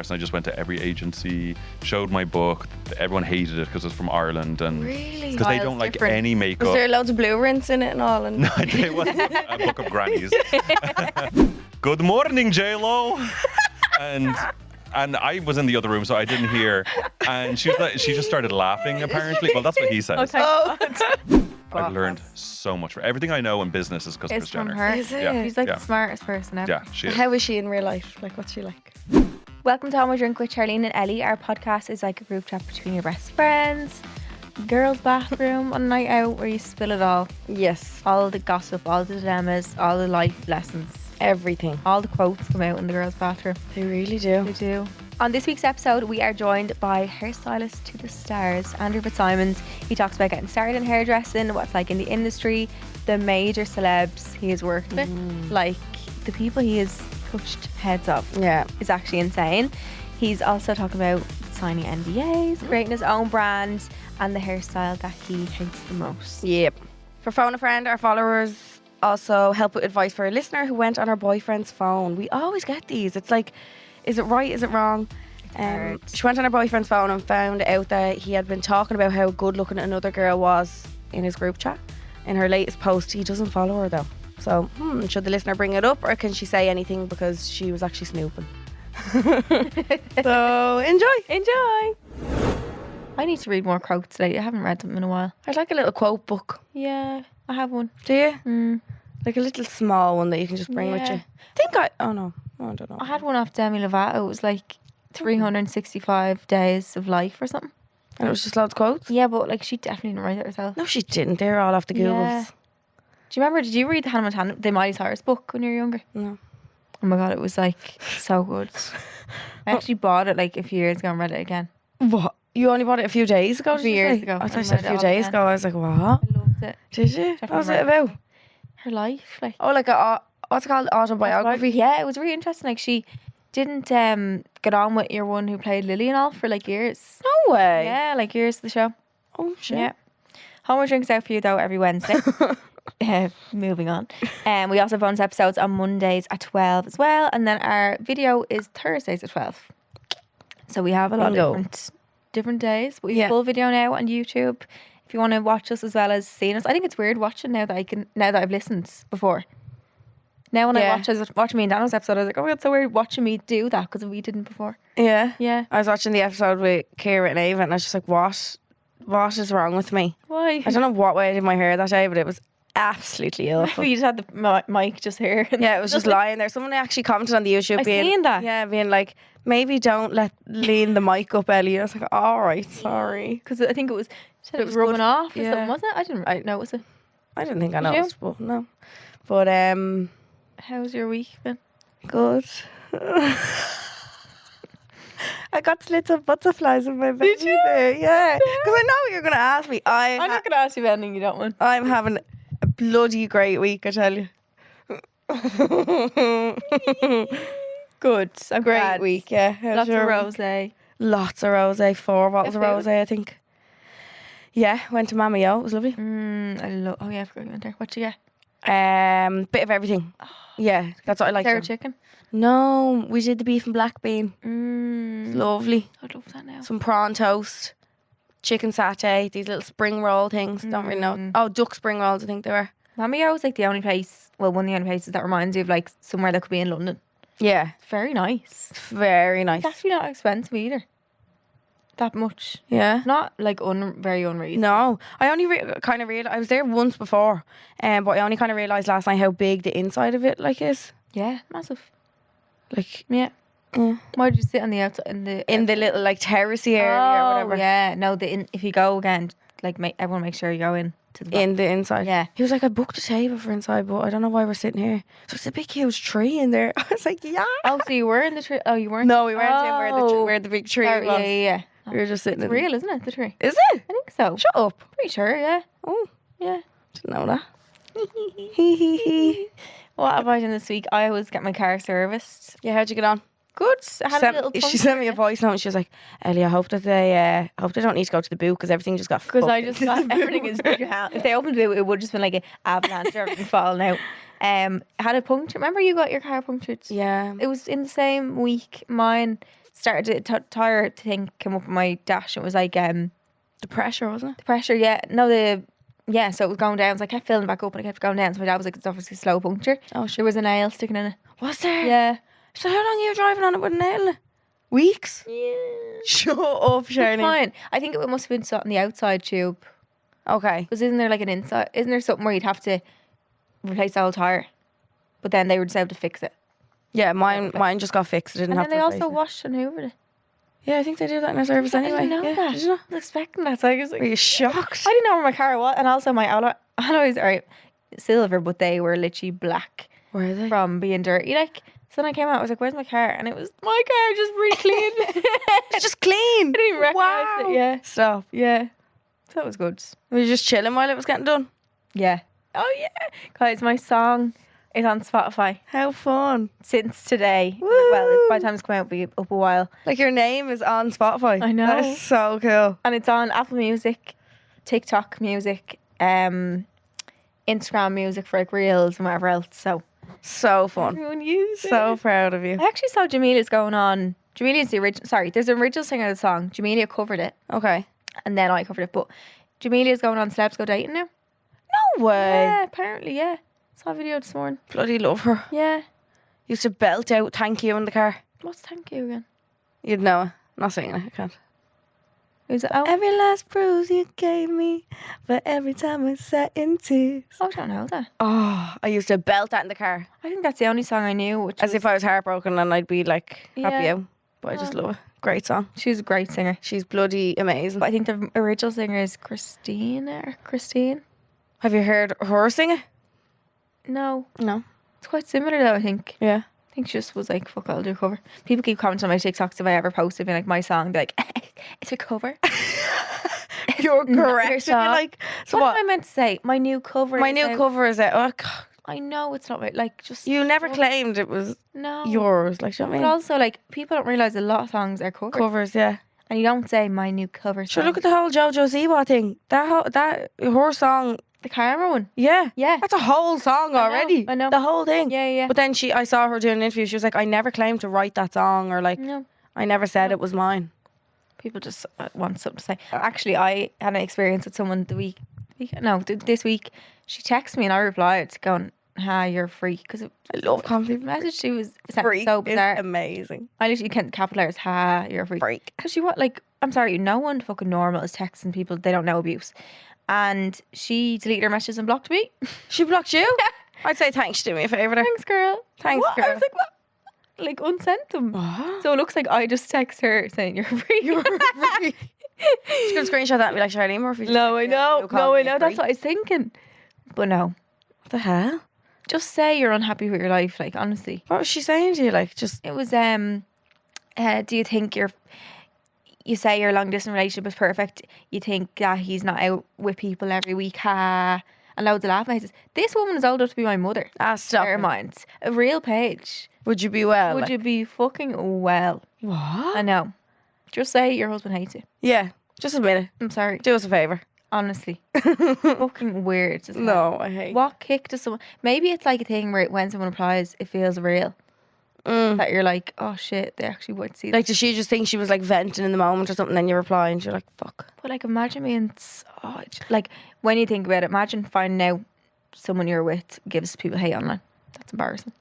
embarrassed. And I just went to every agency, showed my book. Everyone hated it because it's from Ireland, and Really? because they don't like any makeup. Was there loads of blue rinse in it and all? And No, it wasn't a book of grannies. Good morning, J-Lo. And I was in the other room, so I didn't hear. And she just started laughing, apparently. Well, that's what he says. I've learned so much. Everything I know in business is because of Kris from Jenner. her. Is it? Yeah. She's like Yeah. the smartest person ever. Yeah, she is. how is she in real life? Like, what's she like? Welcome to Home We Drink with Charlene and Ellie. Our podcast is like a group chat between your best friends, girls' bathroom on a night out where you spill it all. Yes, All the gossip, all the dilemmas, all the life lessons. everything. All the quotes come out in the girls' bathroom. They really do. They do. On this week's episode, we are joined by hairstylist to the stars, Andrew Fitzsimons. He talks about getting started in hairdressing, what's like in the industry, the major celebs he has worked with, like the people he has touched heads of. Yeah. It's actually insane. He's also talking about signing NDAs, creating his own brand, and the hairstyle that he hates the most. Yep. For Phone a Friend, our followers also help with advice for a listener who went on her boyfriend's phone. We always get these. It's like, is it right? Is it wrong? Hard. She went on her boyfriend's phone and found out that he had been talking about how good looking another girl was in his group chat. In her latest post, he doesn't follow her though. So, should the listener bring it up, or can she say anything because she was actually snooping? So, enjoy. I need to read more quotes today. I haven't read them in a while. I'd like a little quote book. Yeah, I have one. Do you? Like a little small one that you can just bring with Yeah. you. I don't know. I had one off Demi Lovato. It was like 365 days of life or something. And it was just loads of quotes? Yeah, but like she definitely didn't write it herself. No, she didn't. They're all off the Googles. Yeah. Do you remember, did you read the Hannah Montana, the Miley Cyrus book when you were younger? No. Oh my God, it was like so good. I actually bought it like a few years ago and read it again. What? You only bought it a few days ago? A few did you years say? ago. I thought you And said read a it few all days again. ago. I was like, what? I loved it. Did you? What was it about? Her life. Like, Oh, like what's it called? Autobiography? Yeah, it was really interesting. Like she didn't get on with your one who played Lily and all for like years. No way. Yeah, like years of the show. Oh, shit. Yeah. Homework drinks out for you though every Wednesday. Moving on. We also have bonus episodes on Mondays at 12 as well. And then our video is Thursdays at 12. So we have a lot of different days. But we have a full video now on YouTube. If you want to watch us as well as seeing us. I think it's weird watching now that I've listened before. Now when I watch me and Daniel's episode, I was like, oh my God, it's so weird watching me do that because we didn't before. Yeah. Yeah. I was watching the episode with Kira and Ava and I was just like, what is wrong with me? Why? I don't know what way I did my hair that day, but it was absolutely awful. You just had the mic just here. Yeah, it was just lying there. Someone actually commented on the YouTube seen that. Yeah, being like, maybe don't lean the mic up, Ellie. I was like, all right, sorry. Because I think it was was rubbing good. off or Yeah. something, wasn't it? I didn't notice it. I didn't think I Did you? noticed, but no. But How's your week been? good. I got slits of butterflies in my belly there, yeah. Because I know what you're going to ask me. I'm not going to ask you anything you don't want. I'm having a bloody great week, I tell you. Good. I'm Great glad. week, yeah. How's Lots of your week? rosé. Lots of rosé. 4 bottles of food. rosé, I think. Yeah, went to Mamma Yo. It was lovely. I love. Oh yeah, I forgot you went there. What'd you get? Bit of everything. Yeah, that's what I like. Sour chicken. No, we did the beef and black bean. Lovely. I'd love that now. Some prawn toast, chicken satay, these little spring roll things. Don't really know. Oh, duck spring rolls, I think they were. Mamma Yo is like the only place. Well, one of the only places that reminds you of like somewhere that could be in London. Yeah, It's very nice. very nice. It's actually not expensive either. That much. Yeah. Not like very unreasonable. No, I only kind of realized I was there once before, but I only kind of realized last night how big the inside of it like is. Yeah, massive. Like, Yeah. yeah. Why did you sit on the outside In the little like terracey area or whatever. Yeah, no. If you go again, like everyone make sure you go in to the back. In the inside. Yeah. He was like, I booked a table for inside, but I don't know why we're sitting here. So it's a big huge tree in there. I was like, yeah. Oh, so you were in the tree? Oh, you weren't. No, we weren't in Oh. where the big tree Sorry, was. yeah. We were just sitting It's in real, isn't it? The tree. Is it? I think so. Shut up. Pretty sure. Yeah. Oh, Yeah. didn't know that. What have I done this week? I always get my car serviced. Yeah, how'd you get on? Good. I had a little. She sent me a voice note and she was like, Ellie, I hope they don't need to go to the boot because everything just got fucked. Because I just got everything is. If they opened it, it would just been like an avalanche or everything falling out. I had a puncture. Remember you got your car punctured? Yeah. It was in the same week. Mine started the tire thing came up with my dash. It was like The pressure, wasn't it? the pressure. Yeah, no, so it was going down. So I kept filling back up and I kept going down. So my dad was like, it's obviously a slow puncture. Oh, shit. There was a nail sticking in it. Was there? Yeah. So how long are you driving on it with a nail in it? Weeks? Yeah. Shut up, Shirley. Fine. I think it must have been something on the outside tube. Okay. Because isn't there like an inside? Isn't there something where you'd have to replace the whole tire? But then they were just able to fix it. Yeah, mine just got fixed. I didn't And have then to they replace also it. washed and hoovered it. Yeah, I think they do that in a service anyway. I didn't know Yeah, that. did you know? I was expecting that. So I was like, Were you shocked? I didn't know where my car was. And also my alloys are silver, but they were literally black Were they? from being dirty. Like, so then I came out, I was like, where's my car? And it was, my car just really clean. It's just clean. I didn't even recognise Wow. it. Yeah. Stop. Yeah. So that was good. Were you just chilling while it was getting done? Yeah. Oh, yeah. Guys, my song is on Spotify How fun. since today. Woo. Well, by the time it's come out, it'll be up a while. Like your name is on Spotify. I know. That is so cool. And it's on Apple Music, TikTok Music, Instagram Music for like Reels and whatever else. So So fun. everyone use So it. proud of you. I actually saw Jamelia's going on. Jamelia's the original. Sorry, there's an original singer of the song. Jamelia covered it, Okay. and then I covered it. But Jamelia's going on Celebs Go Dating now. No way. Yeah, apparently, yeah. Saw a video this morning. Bloody love her. Yeah. Used to belt out thank you in the car. What's thank you again? You'd know it. Not singing it. I can't. Is it? Oh, Every last bruise you gave me, but every time I sat in tears. I don't know that. Oh, I used to belt that in the car. I think that's the only song I knew. Which As was, if I was heartbroken and I'd be like happy Yeah. out. But I just Oh. love it. Great song. she was a great singer. She's bloody amazing. But I think the original singer is Christina or Christine. Have you heard her sing it? No, No. it's quite similar though. I think. Yeah. I think she just was like, fuck, I'll do a cover. People keep commenting on my TikToks if I ever posted being like my song. They're like, it's a cover. You're not your correct. You're song. like, so What what? am I meant to say? My new cover. My is new out. cover is out. Oh, God. I know it's not right. Like, just. You never fuck. claimed it was No. yours. Like, do you know But what I mean? also, like, people don't realise a lot of songs are covers. Covers, yeah. And you don't say my new cover Sure, song. look at the whole JoJo Siwa thing. That her song, the Karma one. yeah. Yeah. That's a whole song already. I know. The whole thing. Yeah, yeah. But then I saw her doing an interview. She was like, I never claimed to write that song, or like, No. I never said it was mine. People just want something to say. Actually, I had an experience with someone this week. She texted me and I replied going, "Ha, you're a freak." Because I love compliment. the message she was sent Freak so is bizarre. amazing. I literally can't capital letters. Ha, you're a freak. Freak. Because she what? Like, I'm sorry, no one fucking normal is texting people they don't know abuse. And she deleted her messages and blocked me. She blocked you? I'd say thanks. Do me a favour there. Thanks, girl. Thanks, What? I girl. was like, what? Like, unsent them. What? So it looks like I just text her saying you're a freak. You're a freak. She's going to screenshot that and be like, Charlene Murphy. No, I know. You called No, I me a know. That's freak. what I was thinking. But no. What the hell? Just say you're unhappy with your life, like, honestly. What was she saying to you? Like, just, It was, do you think you say your long distance relationship is perfect, you think that he's not out with people every week, ha, and loads of laugh faces. This woman is old enough to be my mother. stop. Bear in mind. A real page. Would you be well? Would like, you be fucking well? What? I know. Just say your husband hates you. Yeah, just admit it. I'm sorry. Do us a favour. Honestly. Fucking weird. As hell. No, I hate. What kick does someone... Maybe it's like a thing where when someone applies, it feels real. That you're like, oh shit, they actually would see that. Like, does she just think she was like venting in the moment or something? Then you reply and you're like, fuck. But like, imagine being... like, when you think about it, imagine finding out someone you're with gives people hate online. That's embarrassing.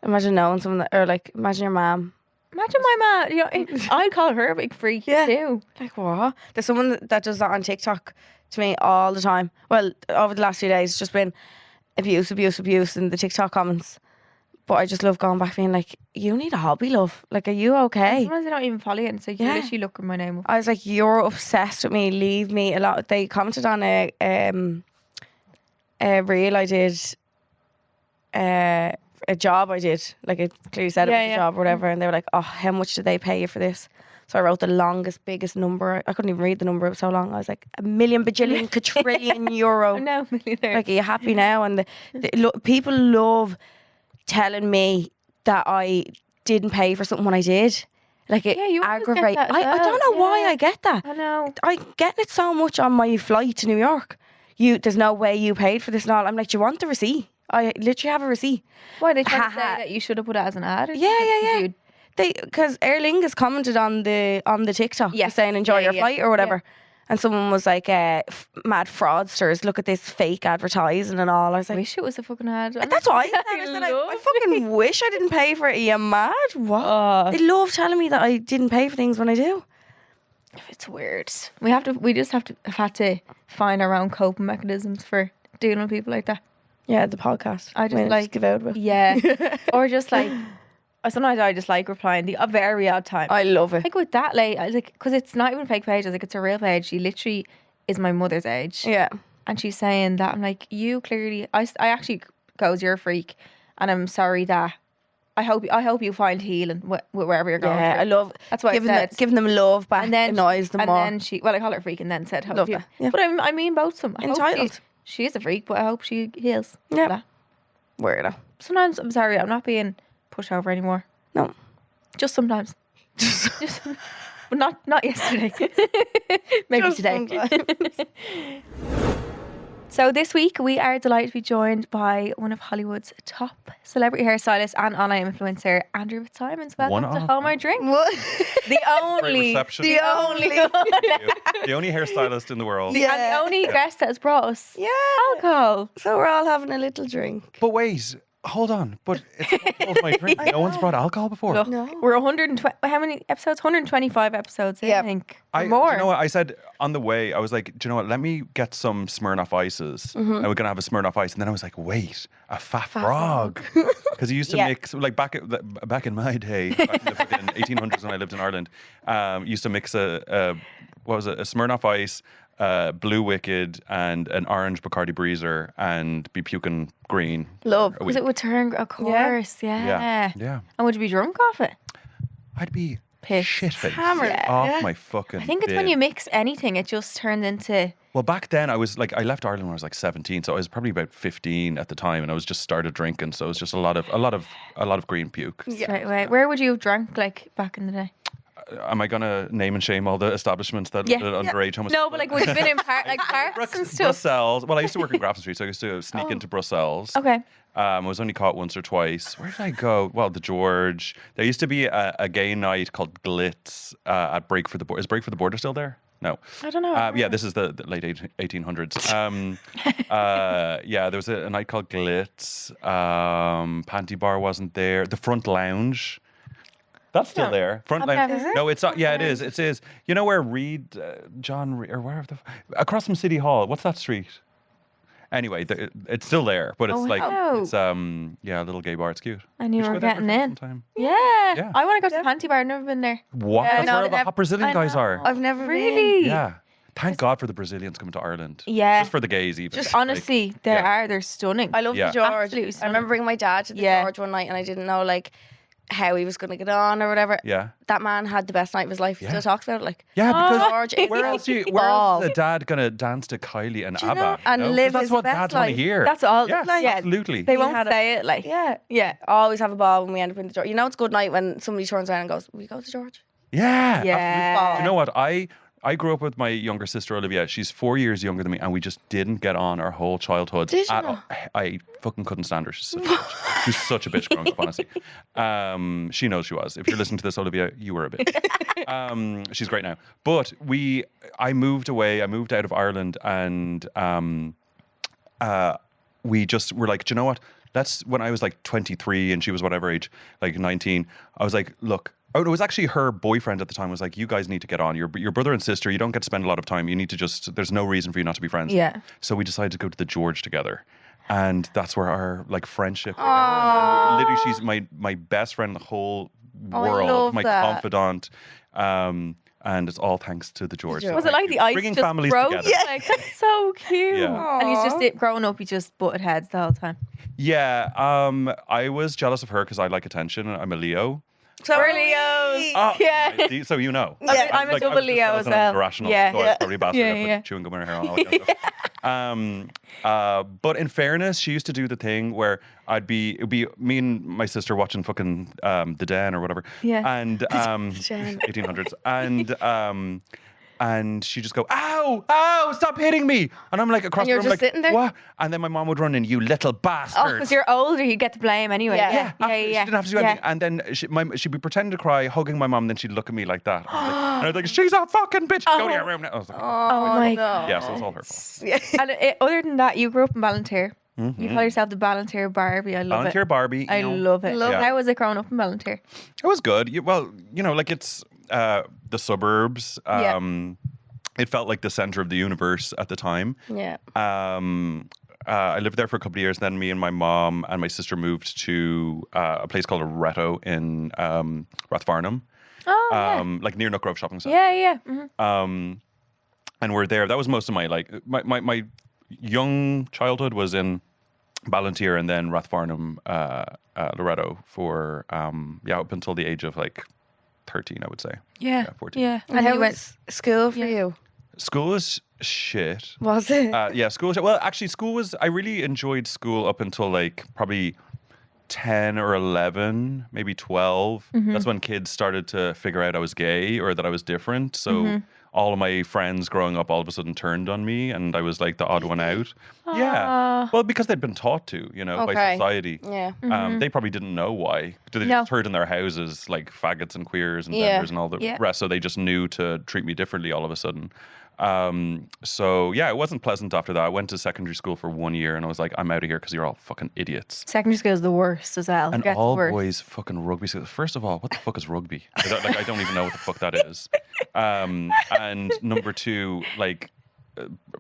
Imagine knowing someone that, or like, imagine your mom. Imagine my mom. You know, I'd call her a big freak too. Like, what? There's someone that does that on TikTok to me all the time. Well, over the last few days, it's just been abuse in the TikTok comments. But I just love going back being like, you need a hobby, love. Like, are you okay? Sometimes they don't even follow you, and so you Yeah. literally look at my name up. I was like, you're obsessed with me. Leave me a lot. They commented on a reel I did, a job I did. Like, it clearly said it was a job or whatever. And they were like, oh, how much did they pay you for this? So I wrote the longest, biggest number. I couldn't even read the number. It was so long. I was like, a million, bajillion, quadrillion euro. No, millionaire. Like, are you happy now? And people love telling me that I didn't pay for something when I did. Like, it You always get aggravates. that as I don't know well. why Yeah. I get that. I know. I get it so much on my flight to New York. There's no way you paid for this and all. I'm like, do you want the receipt? I literally have a receipt. Why they trying to say Ha ha. that you should have put it as an ad? Or Yeah, something? yeah, yeah. You'd because Aer Lingus commented on the TikTok saying enjoy your flight or whatever. And someone was like, mad fraudsters, look at this fake advertising and all. I was I like, wish it was a fucking ad. that's what I said. I said, I fucking wish I didn't pay for it. Are you mad? What? They love telling me that I didn't pay for things when I do. It's weird. We just have to find our own coping mechanisms for dealing with people like that. Yeah, the podcast. I just give out with. Yeah. Or just like, sometimes I just like replying the very odd time. I love it. Like with that, because it's not even a fake page. I was like, it's a real page. She literally is my mother's age. Yeah. And she's saying that. I'm like, you clearly, I actually goes, you're a freak. And I'm sorry that, I hope you find healing wherever you're going. Yeah, through. I love That's what giving them love back. And then annoys them and more. then she, I call her a freak and then said, hope Love you. that, yeah. But I mean both of them. I hope Entitled. she is a freak, but I hope she heals. Yeah. That. Weirdo. Sometimes, I'm sorry, I'm not being pushed over anymore. No. Just sometimes. Just, but not yesterday. Maybe Just today. sometimes. So this week we are delighted to be joined by one of Hollywood's top celebrity hairstylists and online influencer, Andrew Fitzsimons. Welcome to Hold My Drink. What? The only, reception. the only, The only hairstylist in the world. and the only guest that has brought us Yeah. alcohol. So we're all having a little drink. But wait, hold on. But it's not Hold My Drink. No one's brought alcohol before. Look, No. we're 120. How many episodes? 125 episodes. Yeah. I think. Do More. you know what I said on the way? I was like, do you know what? Let me get some Smirnoff ices, and we're gonna have a Smirnoff ice. And then I was like, wait, a fat frog, because he used to mix like back in my day, back in the fucking 1800s when I lived in Ireland. Used to mix a Smirnoff ice, Blue Wicked, and an orange Bacardi Breezer, and be puking green. Love. a Was week. it with turn? Of course. Yeah. Yeah. And would you be drunk off it? I'd be Pissed. shit-faced Hammered. off Yeah. my fucking. I think it's when bib. you mix anything, it just turns into. Well, back then I was like, I left Ireland when I was like 17, so I was probably about 15 at the time, and I was just started drinking, so it was just a lot of green puke. Straight away. Where would you have drank like back in the day? Am I gonna name and shame all the establishments that Yeah. underage homosexuals? No, but like would you have been in parks and stuff? Brussels. Well, I used to work in Grafton Street, so I used to sneak into Brussels. Okay. I was only caught once or twice. Where did I go? Well, the George. There used to be a gay night called Glitz at Break for the Border. Is Break for the Border still there? No. I don't know. Yeah, this is the late 1800s. Yeah, there was a night called Glitz. Panty Bar wasn't there. The Front Lounge. That's still there. Front I've Lounge. never heard No, it's not. Yeah, it is. It is. You know where John Reed, or where across from City Hall. What's that street? Anyway, it's still there, but it's wow. it's yeah, a little gay bar. It's cute. And you should were go there getting for in. sometime. Yeah. Yeah. I want to go to the panty bar. I've never been there. What? Yeah, That's no, where all the I've hot Brazilian guys are. I've never Really? Yeah. Thank God for the Brazilians coming to Ireland. Yeah. Just for the gays, even. Just Like, honestly, they're stunning. I love Yeah. the George. Absolutely I stunning. remember bringing my dad to the Yeah. George one night, and I didn't know like how he was going to get on or whatever. Yeah. That man had the best night of his life. He Yeah. still talks about it. Like, Yeah, because George is where else is the dad gonna dance to Kylie and Do you ABBA? know? And 'Cause live that's his what best dads want to life. hear. That's all. Yeah, Like- absolutely. They He won't had say it like. yeah, Yeah. always have a ball when we end up in the George. You know, it's good night when somebody turns around and goes, "We go to George." Yeah. Yeah. absolutely. You know what? I grew up with my younger sister Olivia. She's 4 years younger than me, and we just didn't get on our whole childhood. Did you at not? all. I fucking couldn't stand her. She's such a bitch. She's such a bitch growing up, honestly. She knows she was. If you're listening to this, Olivia, you were a bitch. She's great now. But I moved away. I moved out of Ireland, and we just were like, do you know what? When I was like 23 and she was whatever age, like 19, I was like, look. Oh, it was actually her boyfriend at the time was like, you guys need to get on. Your brother and sister, you don't get to spend a lot of time. You need to there's no reason for you not to be friends. Yeah. So we decided to go to the George together. And that's where our like friendship began. And literally, she's my best friend in the whole Oh, I world, love my that. confidant. And it's all thanks to the George. George. Was it thank like you. the ice Bringing just families broke? together. Yeah. Like, that's so cute. Yeah. And he's Aw. just growing up. He just butted heads the whole time. Yeah. I was jealous of her because I like attention. I'm a Leo. So We're Leos. Oh, Yeah. I see. So you know. Yeah. I'm a Like, I double was just Leo jealous as and I was well. irrational, Yeah. so I was probably a bastard. Yeah, I put yeah. chewing gum in her hair and all that kind of stuff. But in fairness, she used to do the thing where it would be me and my sister watching fucking The Den or whatever. Yeah. And Den. 1800s. And and she'd just go, ow, stop hitting me. And I'm like across And the you're room just like, sitting there? what? And then my mom would run in, you little Oh, bastard. because you're older, you get to blame anyway. Yeah. She didn't have to do anything. And then she'd be pretending to cry, hugging my mom, then she'd look at me like that. And I was like, she's a fucking bitch. Go to your room now. I was like, Oh my no. yeah, so it's all her fault. Yeah. And other than that, you grew up in Ballantyre. You call yourself the Ballantyre Barbie. I love Ballantyre it. Barbie. I love it. it. How was it growing up in Ballantyre? It was good. Well, like it's the suburbs. It felt like the center of the universe at the time. Yeah. I lived there for a couple of years. Then me and my mom and my sister moved to a place called Loretto in Rathfarnham. Oh, like near Nook Grove Shopping Centre. yeah. Mm-hmm. And we're there. That was most of my young childhood was in Ballantyre and then Rathfarnham, Loretto for up until the age of like 13, I would say. Yeah. 14. Yeah. And how you was school for you? School was shit. Was it? School was shit. Well, actually, I really enjoyed school up until like probably 10 or 11, maybe 12. That's when kids started to figure out I was gay or that I was different. So all of my friends growing up all of a sudden turned on me and I was like the odd one out. Yeah. Well, because they'd been taught to, by society. Yeah. They probably didn't know why. They No. just heard in their houses like faggots and queers and benders and all the rest. So they just knew to treat me differently all of a sudden. It wasn't pleasant after that. I went to secondary school for 1 year and I was like, I'm out of here because you're all fucking idiots. Secondary school is the worst as well. And Gets all worse. boys fucking rugby school. First of all, what the fuck is rugby? I don't even know what the fuck that is. And number two, like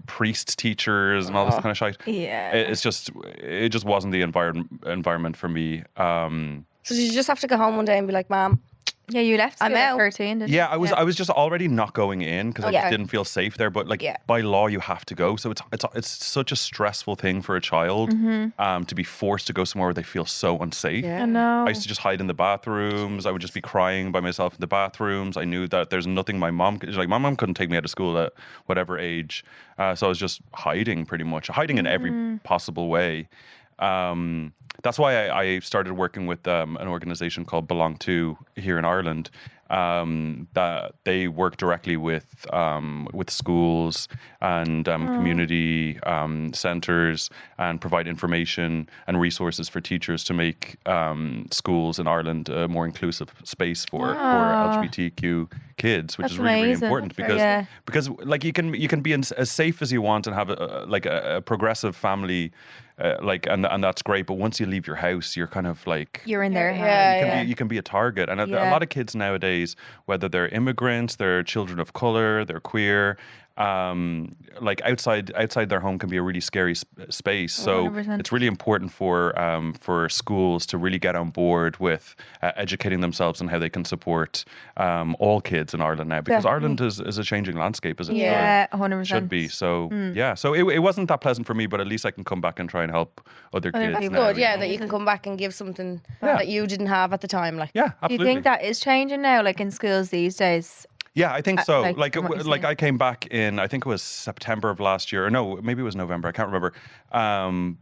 priest teachers and all this kind of shit. Yeah. It just wasn't the environment for me. So did you just have to go home one day and be like, Mom, Yeah, you left I'm school at out. 13, didn't you? Yeah, I was just already not going in because I just Okay. didn't feel safe there. But like Yeah. by law, you have to go. So it's such a stressful thing for a child to be forced to go somewhere where they feel so unsafe. Yeah. I know. I used to just hide in the bathrooms. I would just be crying by myself in the bathrooms. I knew that there's nothing my mom couldn't take me out of school at whatever age. So I was just hiding pretty much, hiding in every possible way. That's why I started working with an organization called Belong To here in Ireland. That they work directly with schools and community centres and provide information and resources for teachers to make schools in Ireland a more inclusive space for LGBTQ kids, which That's is really, really amazing. important because like you can be as safe as you want and have a progressive family. And that's great, but once you leave your house, you're kind of like You're in their Yeah, hands. you can be a target, and a Yeah. lot of kids nowadays, whether they're immigrants, they're children of color, they're queer, like outside their home can be a really scary space. So 100%. it's really important for schools to really get on board with educating themselves on how they can support all kids in Ireland now, because Ireland is a changing landscape, as it Yeah, 100%. should be. So so it wasn't that pleasant for me, but at least I can come back and try and help other kids. That's now, good, you yeah, know? that you can come back and give something Yeah. that you didn't have at the time. Like, Yeah, Do you absolutely. think that is changing now, like in schools these days? Yeah, I think so. like, from what you're Like saying. I came back in, I think it was September of last year, or no, maybe it was November. I can't remember.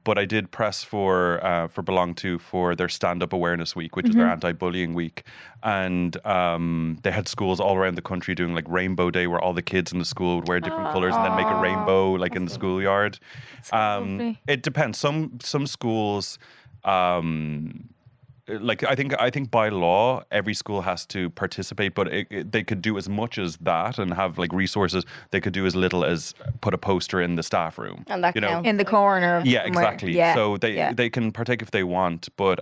But I did press for Belong To for their Stand Up Awareness Week, which is their anti-bullying week, and they had schools all around the country doing like Rainbow Day, where all the kids in the school would wear different colors and then make a rainbow like in the schoolyard. lovely. It depends. Some schools. Like I think by law every school has to participate, but they could do as much as that and have like resources. They could do as little as put a poster in the staff room, and that counts. In the corner of Yeah, somewhere. exactly. Yeah. So they can partake if they want, but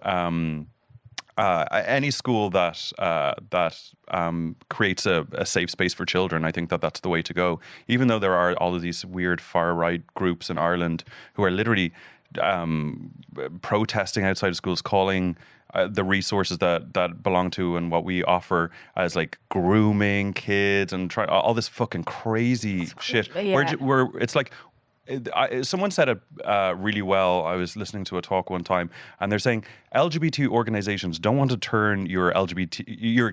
any school that creates a safe space for children, I think that's the way to go. Even though there are all of these weird far right groups in Ireland who are literally protesting outside of schools, calling the resources that Belong To and what we offer as like grooming kids and try all this fucking crazy shit. Yeah. Where it's like. Someone said it really well. I was listening to a talk one time, and they're saying LGBT organizations don't want to turn your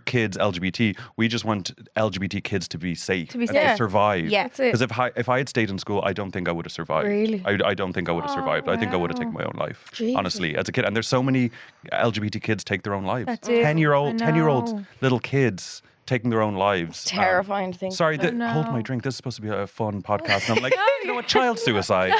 kids LGBT. We just want LGBT kids to be safe, To be and safe. to survive. Yeah. That's it. Because if I had stayed in school, I don't think I would have survived. Really? I don't think I would have survived. I think I would have taken my own life. Jesus. Honestly, as a kid, and there's so many LGBT kids take their own lives. That do. 10-year-old I know. little kids taking their own lives. Terrifying to think. Sorry, no. hold my drink. This is supposed to be a fun podcast. And I'm like, you know what? Child suicide.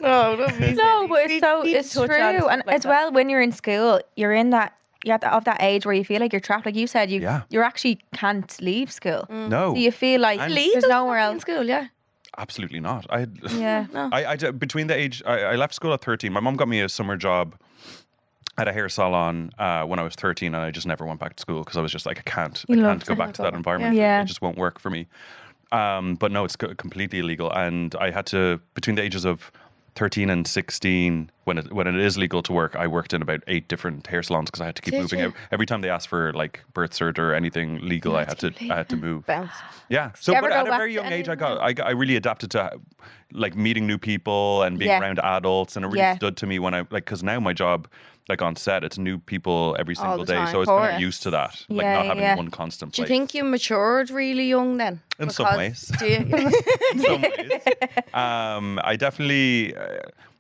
No, don't be No, silly. but it's We so need to it's touch true, on stuff and like as that. well when you're in school, you're in that of that age where you feel like you're trapped. Like you said, you actually can't leave school. No. So you feel like And- there's nowhere in else. school, yeah. Absolutely not. I between the age I left school at 13. My mom got me a summer job at a hair salon when I was 13, and I just never went back to school because I was just like, I can't go back to that environment. Yeah. It just won't work for me. But no, it's completely illegal, and I had to, between the ages of 13 and 16, when it is legal to work, I worked in about 8 different hair salons because I had to keep moving. Every time they asked for like birth cert or anything legal, I had to move. Bounce. Yeah. So, Never but go at a back very to young age, anything. I really adapted to like meeting new people and being around adults, and it really stood to me when I because now my job, like on set, it's new people every single the day, time. so I was kind of used to that, like Yeah, not having yeah. one constant Do you place. think you matured really young then? In some ways. Do you? In some ways. I definitely.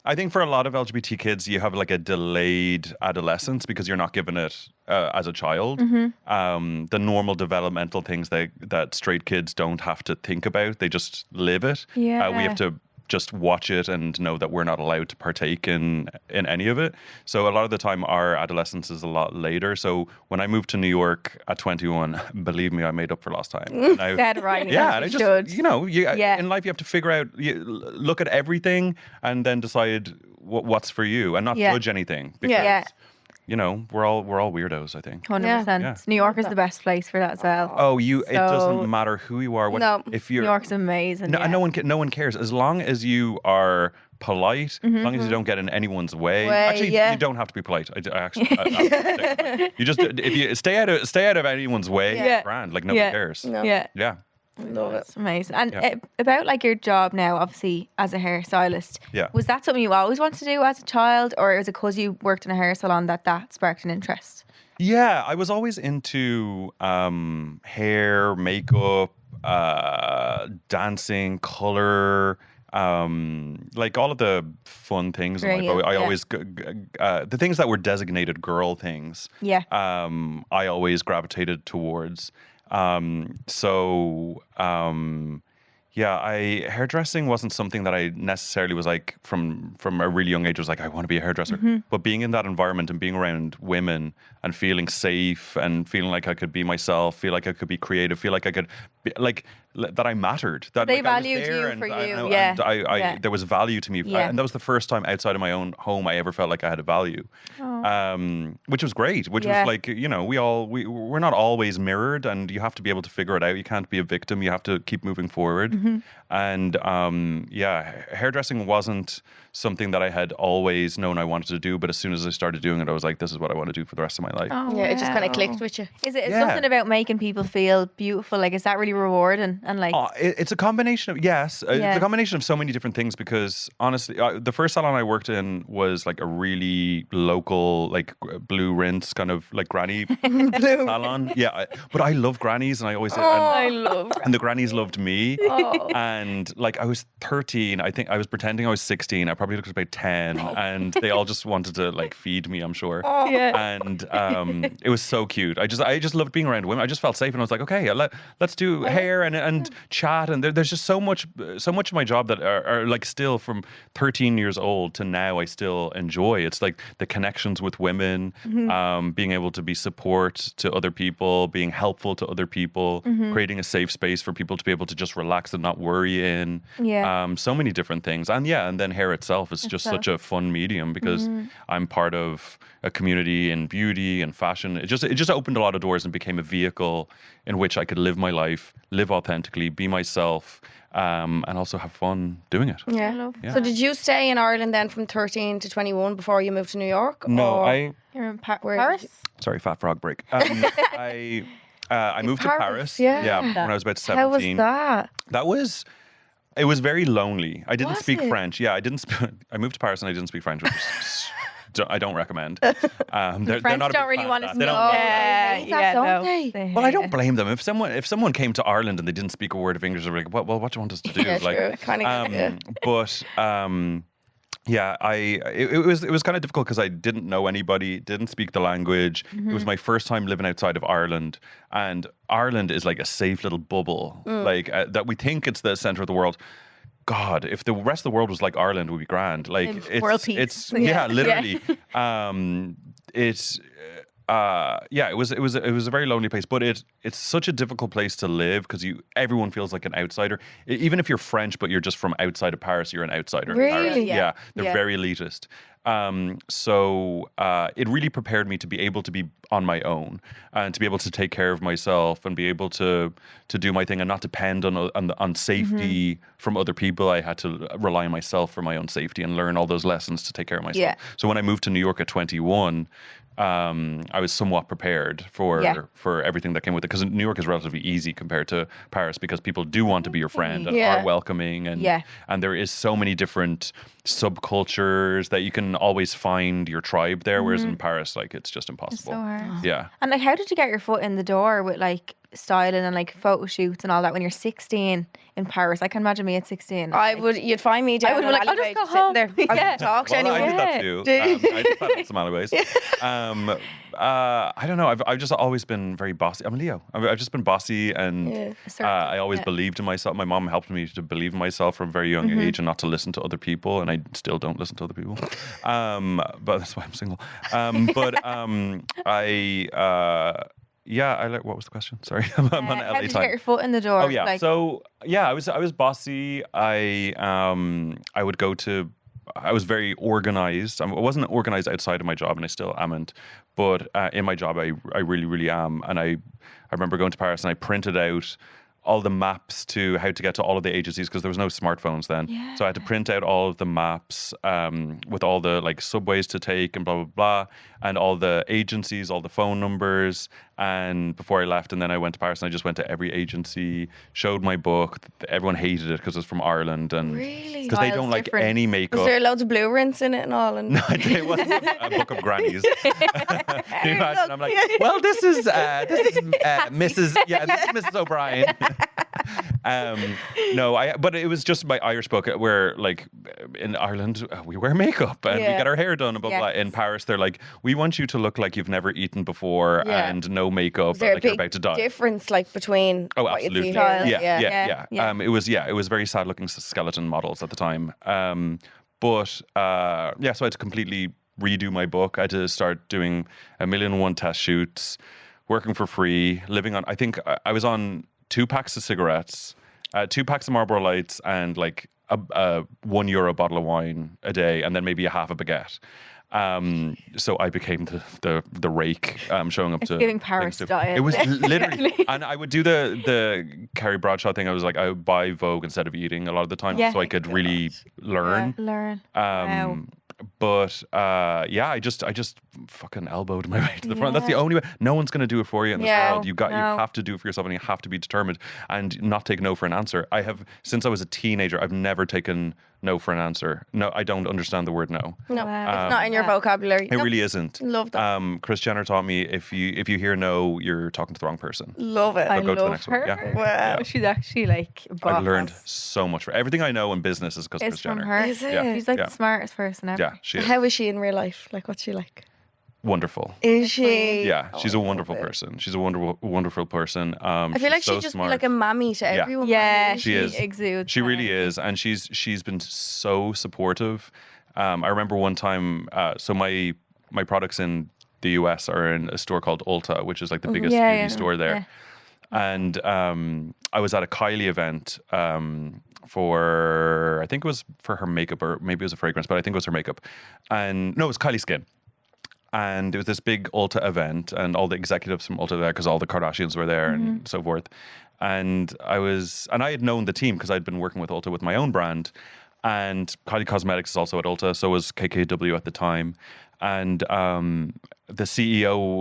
I think for a lot of LGBT kids, you have like a delayed adolescence because you're not given it as a child. The normal developmental things that straight kids don't have to think about, they just live it. Yeah. We have to just watch it and know that we're not allowed to partake in any of it. So a lot of the time our adolescence is a lot later. So when I moved to New York at 21, believe me, I made up for lost time. And I, Dead right. yeah, as and I you just, should. you know, Yeah. in life you have to figure out, look at everything and then decide what's for you and not judge anything. Because, Yeah. you know, we're all weirdos, I think. 100%. Yeah. New York is the best place for that as well. Oh, it So- doesn't matter who you are. No. If you're New York's amazing. no, yeah. no one cares as long as you are polite. As long as you don't get in anyone's way. Actually, you don't have to be polite. You just if you stay out of anyone's way. Yeah. Grand, like nobody Yeah. cares. No. Yeah. Yeah. Love it. It's amazing. And Yeah. about like your job now, obviously as a hairstylist. Yeah. Was that something you always wanted to do as a child, or was it because you worked in a hair salon that sparked an interest? Yeah, I was always into hair, makeup, dancing, color, like all of the fun things in life. Brilliant, I yeah. always the things that were designated girl things. Yeah. I always gravitated towards. Hairdressing wasn't something that I necessarily was like from a really young age was like, I want to be a hairdresser. But being in that environment and being around women and feeling safe and feeling like I could be myself, feel like I could be creative, feel like I could be like that I mattered. That They like, I was valued there you and for I- you, and yeah. I there was value to me. Yeah. And that was the first time outside of my own home I ever felt like I had a value. Which was great. Which Yeah. was like, you know, we're not always mirrored, and you have to be able to figure it out. You can't be a victim. You have to keep moving forward. And hairdressing wasn't something that I had always known I wanted to do, but as soon as I started doing it, I was like, this is what I want to do for the rest of my life. Oh, Yeah, it just kind of wow. clicked with you. Is it Yeah. something about making people feel beautiful? Like, is that really rewarding? And like, It's a combination of it's Yeah. a combination of so many different things because honestly, the first salon I worked in was like a really local, like blue rinse kind of like granny salon. Yeah, but I love grannies, and I always I love. and the grannies loved me. Oh. And like I was 13, I think I was pretending I was 16. I probably looked about 10, and they all just wanted to like feed me, I'm sure. Yeah. And it was so cute. I just loved being around women. I just felt safe, and I was like, okay, let's do hair and chat. And there's just so much of my job that are like still from 13 years old to now I still enjoy. It's like the connections with women, being able to be support to other people, being helpful to other people, creating a safe space for people to be able to just relax and not worry in. Yeah. So many different things. And then hair itself is just such a fun medium because I'm part of a community in beauty and fashion. It just opened a lot of doors and became a vehicle in which I could live my life, live authentically, be myself, and also have fun doing it. Yeah. love Yeah. So did you stay in Ireland then from 13 to 21 before you moved to New York? No, or- You're in Where did Paris? sorry, fat frog break. I moved to Paris, Paris. yeah. When I was about 17. How was that? It was very lonely. I didn't Was speak it? French. Yeah, I moved to Paris and I didn't speak French, which I don't recommend. They're French not a don't big really fan want of to that. They know. don't- Yeah, They hate that, don't no. they? Well, I don't blame them. If someone came to Ireland and they didn't speak a word of English, they're like, well, what do you want us to do? Yeah, like, true. I kinda get it, but Yeah, it was kind of difficult because I didn't know anybody, didn't speak the language. It was my first time living outside of Ireland, and Ireland is like a safe little bubble, like that we think it's the center of the world. God, if the rest of the world was like Ireland, it would be grand. Like World peace. it's yeah, literally. It's yeah, it was a very lonely place, but it's such a difficult place to live because everyone feels like an outsider. Even if you're French, but you're just from outside of Paris, you're an outsider. In Paris. Really? Yeah, they're Yeah. very elitist. So it really prepared me to be able to be on my own and to be able to take care of myself and be able to do my thing and not depend on safety from other people. I had to rely on myself for my own safety and learn all those lessons to take care of myself. Yeah. So when I moved to New York at 21, I was somewhat prepared for everything that came with it, because New York is relatively easy compared to Paris because people do want to be your friend and Yeah. are welcoming, and Yeah. and there is so many different subcultures that you can always find your tribe there, whereas in Paris, like, it's just impossible. So hard. Yeah. And like, how did you get your foot in the door with like styling and like photo shoots and all that when you're 16 in Paris? I can imagine me at 16. You'd find me down would be an like, I'll alleyway just go just sitting there. home. I Yeah. wouldn't talk to Well, I anyone. did that too. I did that in some alleyways. I don't know. I've just always been very bossy. I'm Leo. I've just been bossy, and I always believed in myself. My mom helped me to believe in myself from a very young age and not to listen to other people. And I still don't listen to other people. But that's why I'm single. What was the question? Sorry, I'm on LA how did you E time. get your foot in the door? Oh yeah. Like, So yeah, I was bossy. I would go to. I was very organized. I wasn't organized outside of my job, and I still amn't. But in my job, I really, really am. And I remember going to Paris, and I printed out all the maps to how to get to all of the agencies, because there was no smartphones then. Yeah. So I had to print out all of the maps with all the like subways to take and blah, blah, blah, and all the agencies, all the phone numbers. And before I left, and then I went to Paris, and I just went to every agency, showed my book. Everyone hated it because it was from Ireland, and Really? because they Styles don't like different. any makeup. Was there loads of blue rinse in it and all? And No, it wasn't a book of grannies. Can you imagine? I'm like, well, this is Mrs. Yeah, this is Mrs. O'Brien. But it was just my Irish book, where like in Ireland we wear makeup and we Yeah. get our hair done and blah, blah, blah. In Paris, they're like, we want you to look like you've never eaten before Yeah. and no makeup, was there like a you're big about to die. difference like between Oh, what you'd see absolutely. here? Yeah. Yeah. It was very sad looking skeleton models at the time. So I had to completely redo my book. I had to start doing 1,000,001 test shoots, working for free, living on. I think I was on 2 packs of cigarettes, 2 packs of Marlboro Lights, and like a €1 bottle of wine a day, and then maybe a half a baguette. So I became the rake, showing up It's to giving Paris things diet. It was literally, and I would do the Carrie Bradshaw thing. I was like, I would buy Vogue instead of eating a lot of the time, Yeah. so I could really learn. Learn. Wow. But I just fucking elbowed my way to the front. That's the only way. No one's going to do it for you in this Yeah. world. You have to do it for yourself, and you have to be determined and not take no for an answer. I have, since I was a teenager, I've never taken no for an answer. No, I don't understand the word no. No, Wow. it's not in your vocabulary. It really isn't. Love that. Kris Jenner taught me if you hear no, you're talking to the wrong person. Love it. I go to the love next one. her. Yeah. Wow. She's actually like a boss. I've learned so much. Everything I know in business is because of It's Kris from Jenner. her. Is it? Yeah. She's like Yeah. the smartest person ever. Yeah, she is How is she in real life? Like, what's she like? wonderful. Is she? Yeah, she's a I love wonderful it. person. She's a wonderful person. I feel like so she'd just smart. be like a mammy to Yeah. everyone. Yeah, She is. exudes. She really that. is, and she's been so supportive. I remember one time. So my products in the US are in a store called Ulta, which is like the biggest Yeah, beauty yeah, store there. yeah. And I was at a Kylie event for, I think it was for her makeup, or maybe it was a fragrance, but I think it was her makeup. And no, it was Kylie Skin. And it was this big Ulta event, and all the executives from Ulta there, because all the Kardashians were there and so forth. And I had known the team because I'd been working with Ulta with my own brand. And Kylie Cosmetics is also at Ulta, so was KKW at the time. And the CEO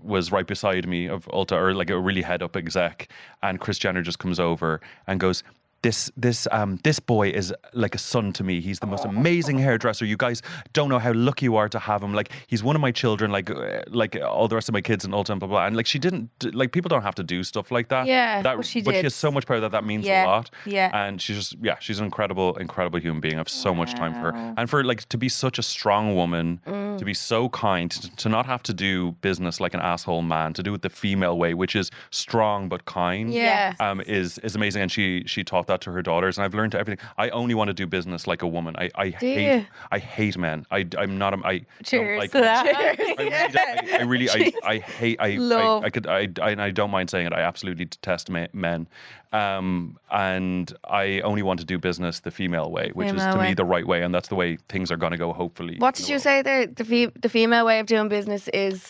was right beside me of Ulta, or like a really head up exec. And Kris Jenner just comes over and goes, this boy is like a son to me. He's the most amazing hairdresser. You guys don't know how lucky you are to have him. Like, he's one of my children, like all the rest of my kids and all time, blah, blah. And like, she didn't, like, people don't have to do stuff like that. Yeah, but she she did. has so much power that means Yeah, a lot. yeah. And she's an incredible human being. I have so much time for her. And for like, to be such a strong woman, to be so kind, to not have to do business like an asshole man, to do it the female way, which is strong but kind. Yeah. Is amazing. And she taught that to her daughters, and I've learned everything. I only want to do business like a woman. I hate men. I'm not a, I Cheers don't like to that. I really hate Love. I don't mind saying it. I absolutely detest men. And I only want to do business the female way, which is Female to way. me the right way, and that's the way things are going to go, hopefully. What did you say there? The female way of doing business is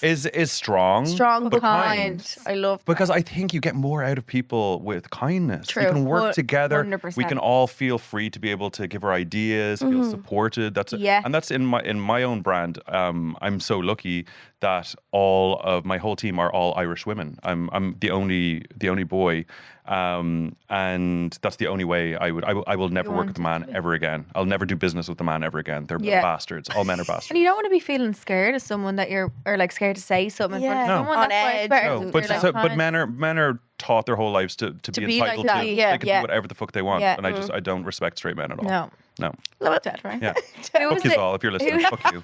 Strong but kind. kind. I love because I think you get more out of people with kindness. True. We can work together. 100%. We can all feel free to be able to give our ideas, feel supported. And that's in my own brand. I'm so lucky that all of my whole team are all Irish women. I'm the only boy. And that's the only way I will never work with a man ever again. I'll never do business with a man ever again. They're bastards. All men are bastards. And you don't want to be feeling scared of someone that you're, or like scared to say something in front of Yeah. someone. On That's why it's edge. better No, to- but you're like, but fine. men are taught their whole lives to be be like entitled that, to. yeah, They can yeah. do whatever the fuck they want, Yeah. and I don't respect straight men at all. No. No. That's right. Yeah. Who was Fuck you it? all if you're listening. Fuck you.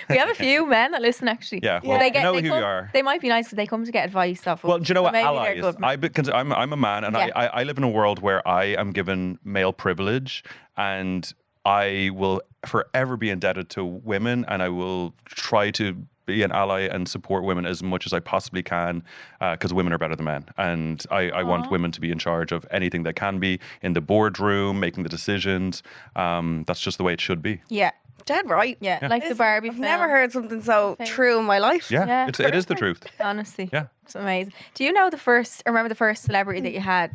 We have a few men that listen actually. Yeah. So Well, they you know who you come- are. They might be nice because they come to get advice off. Well, do you know so what? maybe they're Allies. good men. Because I'm a man, and Yeah. I live in a world where I am given male privilege, and I will forever be indebted to women, and I will try to be an ally and support women as much as I possibly can, because women are better than men, and I want women to be in charge of anything they can be in the boardroom, making the decisions. That's just the way it should be. Yeah. dead right. Yeah. Like the Barbie I've film. never heard something so Okay. true in my life. Yeah, Yeah. it is the truth. Honestly. Yeah. It's amazing. Do you know remember the first celebrity that you had?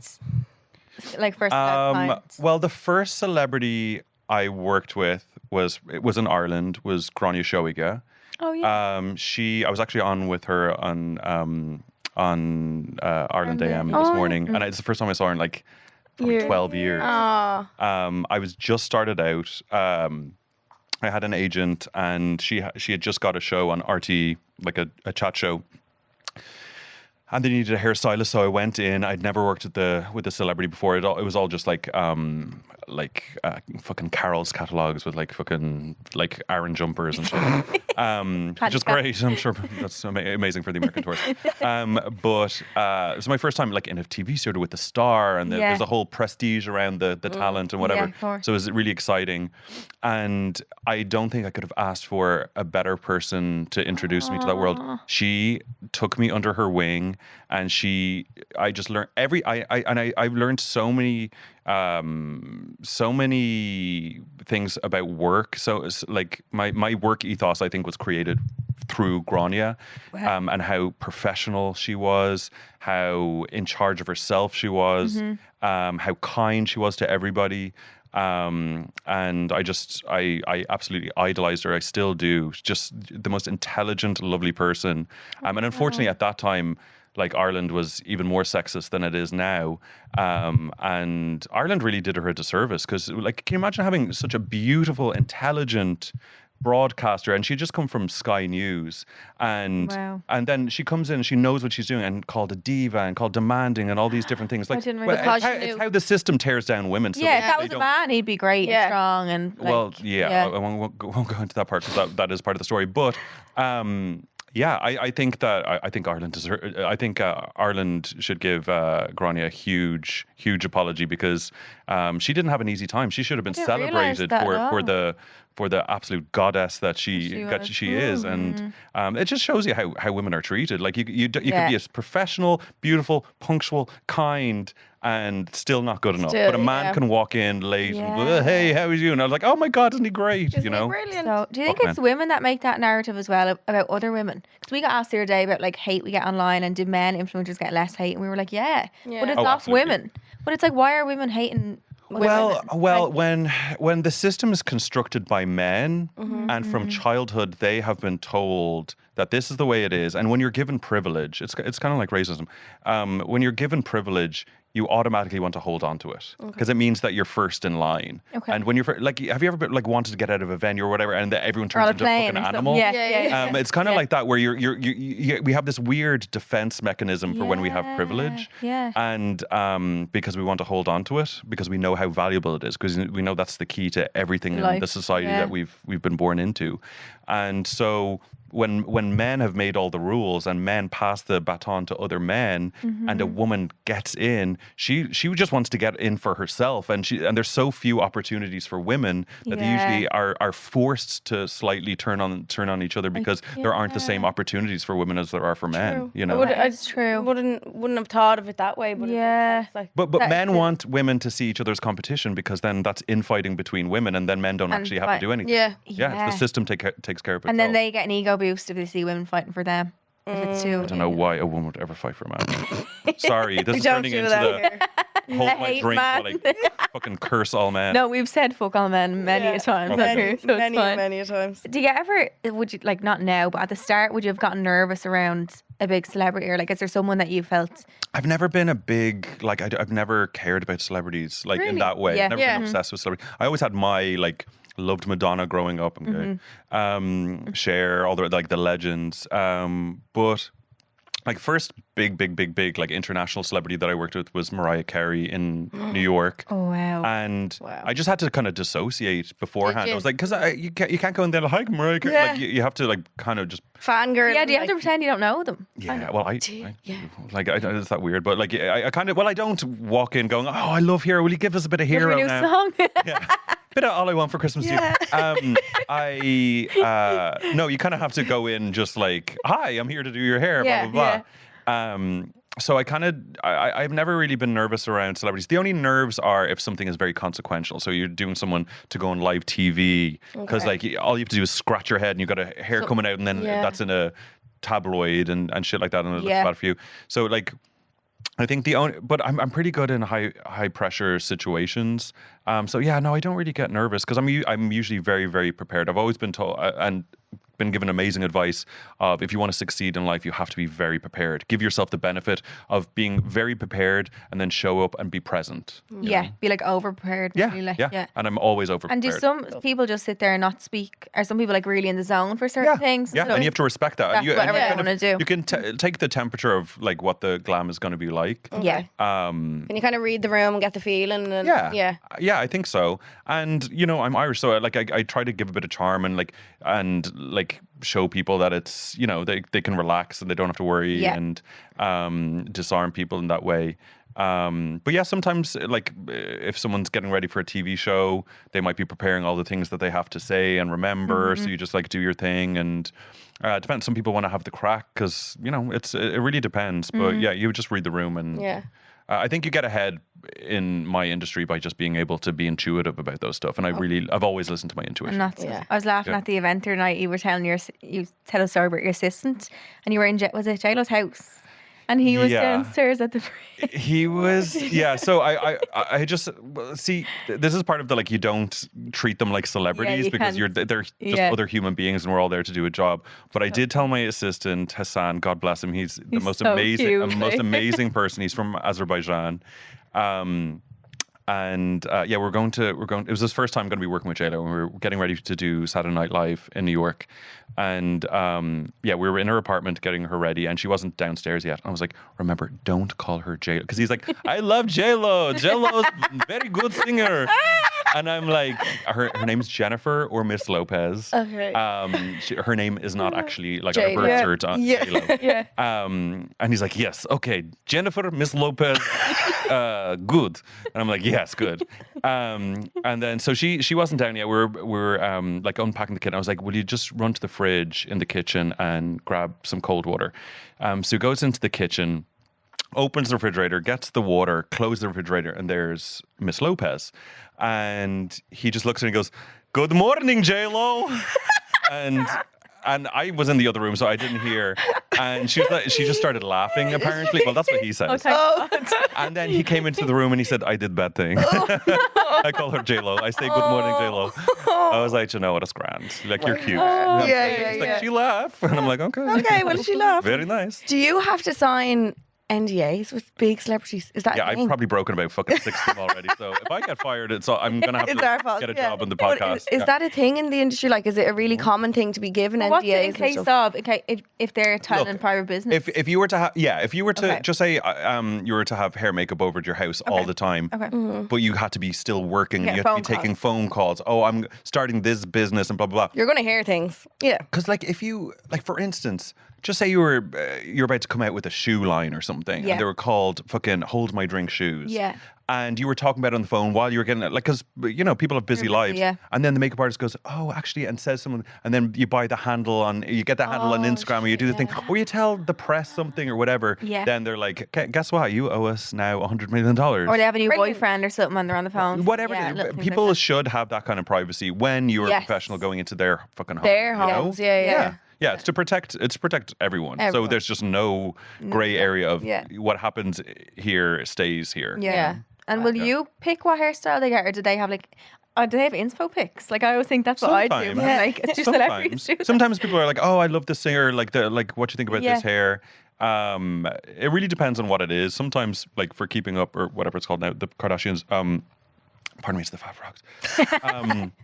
Like first clients? Well, the first celebrity I worked with was in Ireland, was Grania Shoiga. Oh yeah. I was actually on with her on Ireland AM this morning, and it's the first time I saw her in like probably 12 years. Oh, I was just started out. I had an agent, and she had just got a show on RT, like a chat show. And they needed a hairstylist, so I went in. I'd never worked with a celebrity before. It was all just like fucking Carol's catalogs with like fucking like Aaron jumpers and shit. Which is great. I'm sure that's amazing for the American tourists. But it's my first time like in a TV studio with the star, and there's a whole prestige around the talent and whatever. Yeah, of course. So it was really exciting. And I don't think I could have asked for a better person to introduce me to that world. She took me under her wing, and I just learned I've learned so many things about work. So it's like my work ethos, I think, was created through Grania. Wow. And how professional she was, how in charge of herself she was, how kind she was to everybody. And I absolutely idolized her. I still do. Just the most intelligent, lovely person. And unfortunately at that time, like Ireland was even more sexist than it is now. And Ireland really did her a disservice, because like, can you imagine having such a beautiful, intelligent broadcaster, and she just come from Sky News, and Wow. and then she comes in and she knows what she's doing, and called a diva and called demanding and all these different things. Like, didn't really- Because it's, she it's knew. how the system tears down women. So Yeah, if they that was a don't- man, he'd be great Yeah. and strong and like, well, yeah, I won't go into that part, because that is part of the story. But yeah, I think Ireland should give Grania a huge apology, because she didn't have an easy time. She should have been didn't realise celebrated that at for the absolute goddess that she is, and it just shows you how women are treated. Like you could be as professional, beautiful, punctual, kind, and still not good enough. Still, But a man yeah. can walk in late and Yeah. hey, how are you? And I was like, oh my God, isn't he great? Isn't you he know. brilliant? So, do you think Fuck, it's women that make that narrative as well about other women? Because we got asked the other day about like hate we get online, and do men influencers get less hate? And we were like, yeah. But it's Oh, not absolutely. women. But it's like, why are women hating women? Well, when the system is constructed by men, and from childhood they have been told that this is the way it is, and when you're given privilege, it's kind of like racism. When you're given privilege, you automatically want to hold on to it because it means that you're first in line. Okay. And when you're like, have you ever been, like wanted to get out of a venue or whatever, and everyone turns on a into a plane fucking or something. animal? Yeah. It's kind of like that where we have this weird defense mechanism for when we have privilege. Yeah. And because we want to hold on to it, because we know how valuable it is, because we know that's the key to everything in Life. the society Yeah. that we've been born into. And so when men have made all the rules and men pass the baton to other men, and a woman gets in, she just wants to get in for herself, and there's so few opportunities for women that they usually are forced to slightly turn on each other because there aren't the same opportunities for women as there are for men. You know. It's true. Wouldn't have thought of it that way, but Yeah. it makes sense, like, But men want women to see each other's competition because then that's infighting between women, and then men don't actually have to do anything. yeah. The system takes care of itself. And then they get an ego boost if they see women fighting for them. If it's too. I don't know why a woman would ever fight for a man. Sorry, this is don't turning do into that the here. hold my Hate drink man. while I fucking curse all men. No, we've said fuck all men many a time. Okay. on here, so it's fine. Many a times. Do you ever, would you, like not now, but at the start, would you have gotten nervous around a big celebrity? Or like, is there someone that you felt? I've never been a big, like, I've never cared about celebrities, like in Really? that way. Yeah. I've never been obsessed with celebrities. I always had my, like, loved Madonna growing up. I'm good. Cher, all the, like, the legends. But like first big like international celebrity that I worked with was Mariah Carey in New York. Oh, wow. And Wow. I just had to kind of dissociate beforehand. Did you? I was like, because you can't go in there like, hi, Mariah Carey. Yeah. Like, you have to like kind of just, Fangirl. Yeah, do you have to pretend you don't know them? yeah, well, I Yeah. like, is that weird? But like, I kind of, well, I don't walk in going, oh, I love Hero. Will you give us a bit of Hero Your new now? song? Yeah. Bit of All I Want for Christmas Too. No, you kind of have to go in just like, hi, I'm here to do your hair, Yeah, blah, blah, blah. So I've never really been nervous around celebrities. The only nerves are if something is very consequential. So you're doing someone to go on live TV because like all you have to do is scratch your head and you've got a hair coming out and then that's in a tabloid and shit like that and it looks bad for you. So like, I think but I'm pretty good in high pressure situations. So yeah, no, I don't really get nervous because I'm usually very, very prepared. I've always been told and been given amazing advice of if you want to succeed in life, you have to be very prepared. Give yourself the benefit of being very prepared and then show up and be present. Yeah, be like over prepared. Yeah. And I'm always over And prepared. do some people just sit there and not speak? Are some people like really in the zone for certain things? Yeah, and you have to respect that. That's whatever they wanna do. You can take the temperature of like what the glam is going to be like. Yeah. Can you kind of read the room and get the feeling? And, Yeah, I think so. And you know, I'm Irish, so like I try to give a bit of charm and show people that it's, you know, they can relax and they don't have to worry and disarm people in that way. But yeah, sometimes like if someone's getting ready for a TV show, they might be preparing all the things that they have to say and remember. So you just like do your thing, and it depends. Some people want to have the crack because, you know, it really depends. But yeah, you would just read the room and I think you get ahead in my industry by just being able to be intuitive about those stuff. And I've always listened to my intuition. I was laughing at the event the other night. You were telling you tell a story about your assistant, and you were in was it J-Lo's house? And he was downstairs at the fridge. He was, so I just, see, this is part of the, like, you don't treat them like celebrities because they're just other human beings and we're all there to do a job. But I did tell my assistant, Hassan, God bless him, he's the most so amazing person. He's from Azerbaijan. We're going, it was his first time going to be working with J-Lo, and we were getting ready to do Saturday Night Live in New York. And we were in her apartment getting her ready, and she wasn't downstairs yet. I was like, remember, don't call her J-Lo. Because he's like, I love J-Lo. J-Lo's very good singer. And I'm like, her name's Jennifer or Miss Lopez. Okay. Her name is not actually like on her birth cert. J-Lo. And he's like, yes, okay, Jennifer, Miss Lopez, good. And I'm like, yes, good. And then so she wasn't down yet. We're like unpacking the kitchen. I was like, will you just run to the fridge in the kitchen and grab some cold water? So he goes into the kitchen, opens the refrigerator, gets the water, closes the refrigerator, and there's Miss Lopez. And he just looks at her and goes, good morning, J-Lo. And I was in the other room, so I didn't hear. And she just started laughing, apparently. Well, that's what he says. And then he came into the room and he said, I did bad thing. I call her J-Lo. I say, good morning, J-Lo. I was like, you know what, it's grand. Like, you're cute. She's like, she laughed. And I'm like, okay. Okay, well, she laughed. Very nice. Do you have to sign NDAs with big celebrities? Is that Yeah, a I've thing? probably broken about fucking 6 of them already. So if I get fired, I'm gonna have It's our to fault, get a yeah. job on the But podcast. is that a thing in the industry? Like, is it a really common thing to be given NDAs? What's it in and case stuff? of? Okay, if they're telling private business. If you were to if you were to Okay. just say you were to have hair makeup over at your house all the time, Okay. but you had to be still working and Yeah, you had to be phone taking phone calls. Oh, I'm starting this business and blah blah blah. You're going to hear things. Yeah. Because like if you like for instance, just say you're about to come out with a shoe line or something, Yeah. and they were called fucking Hold My Drink shoes. Yeah. And you were talking about it on the phone while you were getting it, like, because people have busy busy, lives. yeah. And then the makeup artist goes, oh, actually, and says someone, and then you buy the handle you get the handle on Instagram, or you do the thing, or you tell the press something or whatever. Yeah. Then they're like, guess what? You owe us now $100 million. Or they have a new Brilliant. boyfriend or something and they're on the phone. Whatever. Yeah, little things People like that. should have that kind of privacy when you're a Yes. professional going into their fucking home. Their you know? homes. Yeah. Yeah. Yeah, it's to protect everyone. So Everyone. there's just no gray area of Yeah. what happens here stays here. Yeah. And will you pick what hairstyle they get, or do they have do they have inspo picks? Like I always think that's what I do. Sometimes. Yeah. Like do celebrities do that? Sometimes people are like, "Oh, I love this singer. Like what do you think about Yeah. this hair?" It really depends on what it is. Sometimes, like for Keeping Up or whatever it's called now, the Kardashians. Pardon me, it's the Fat Frogs.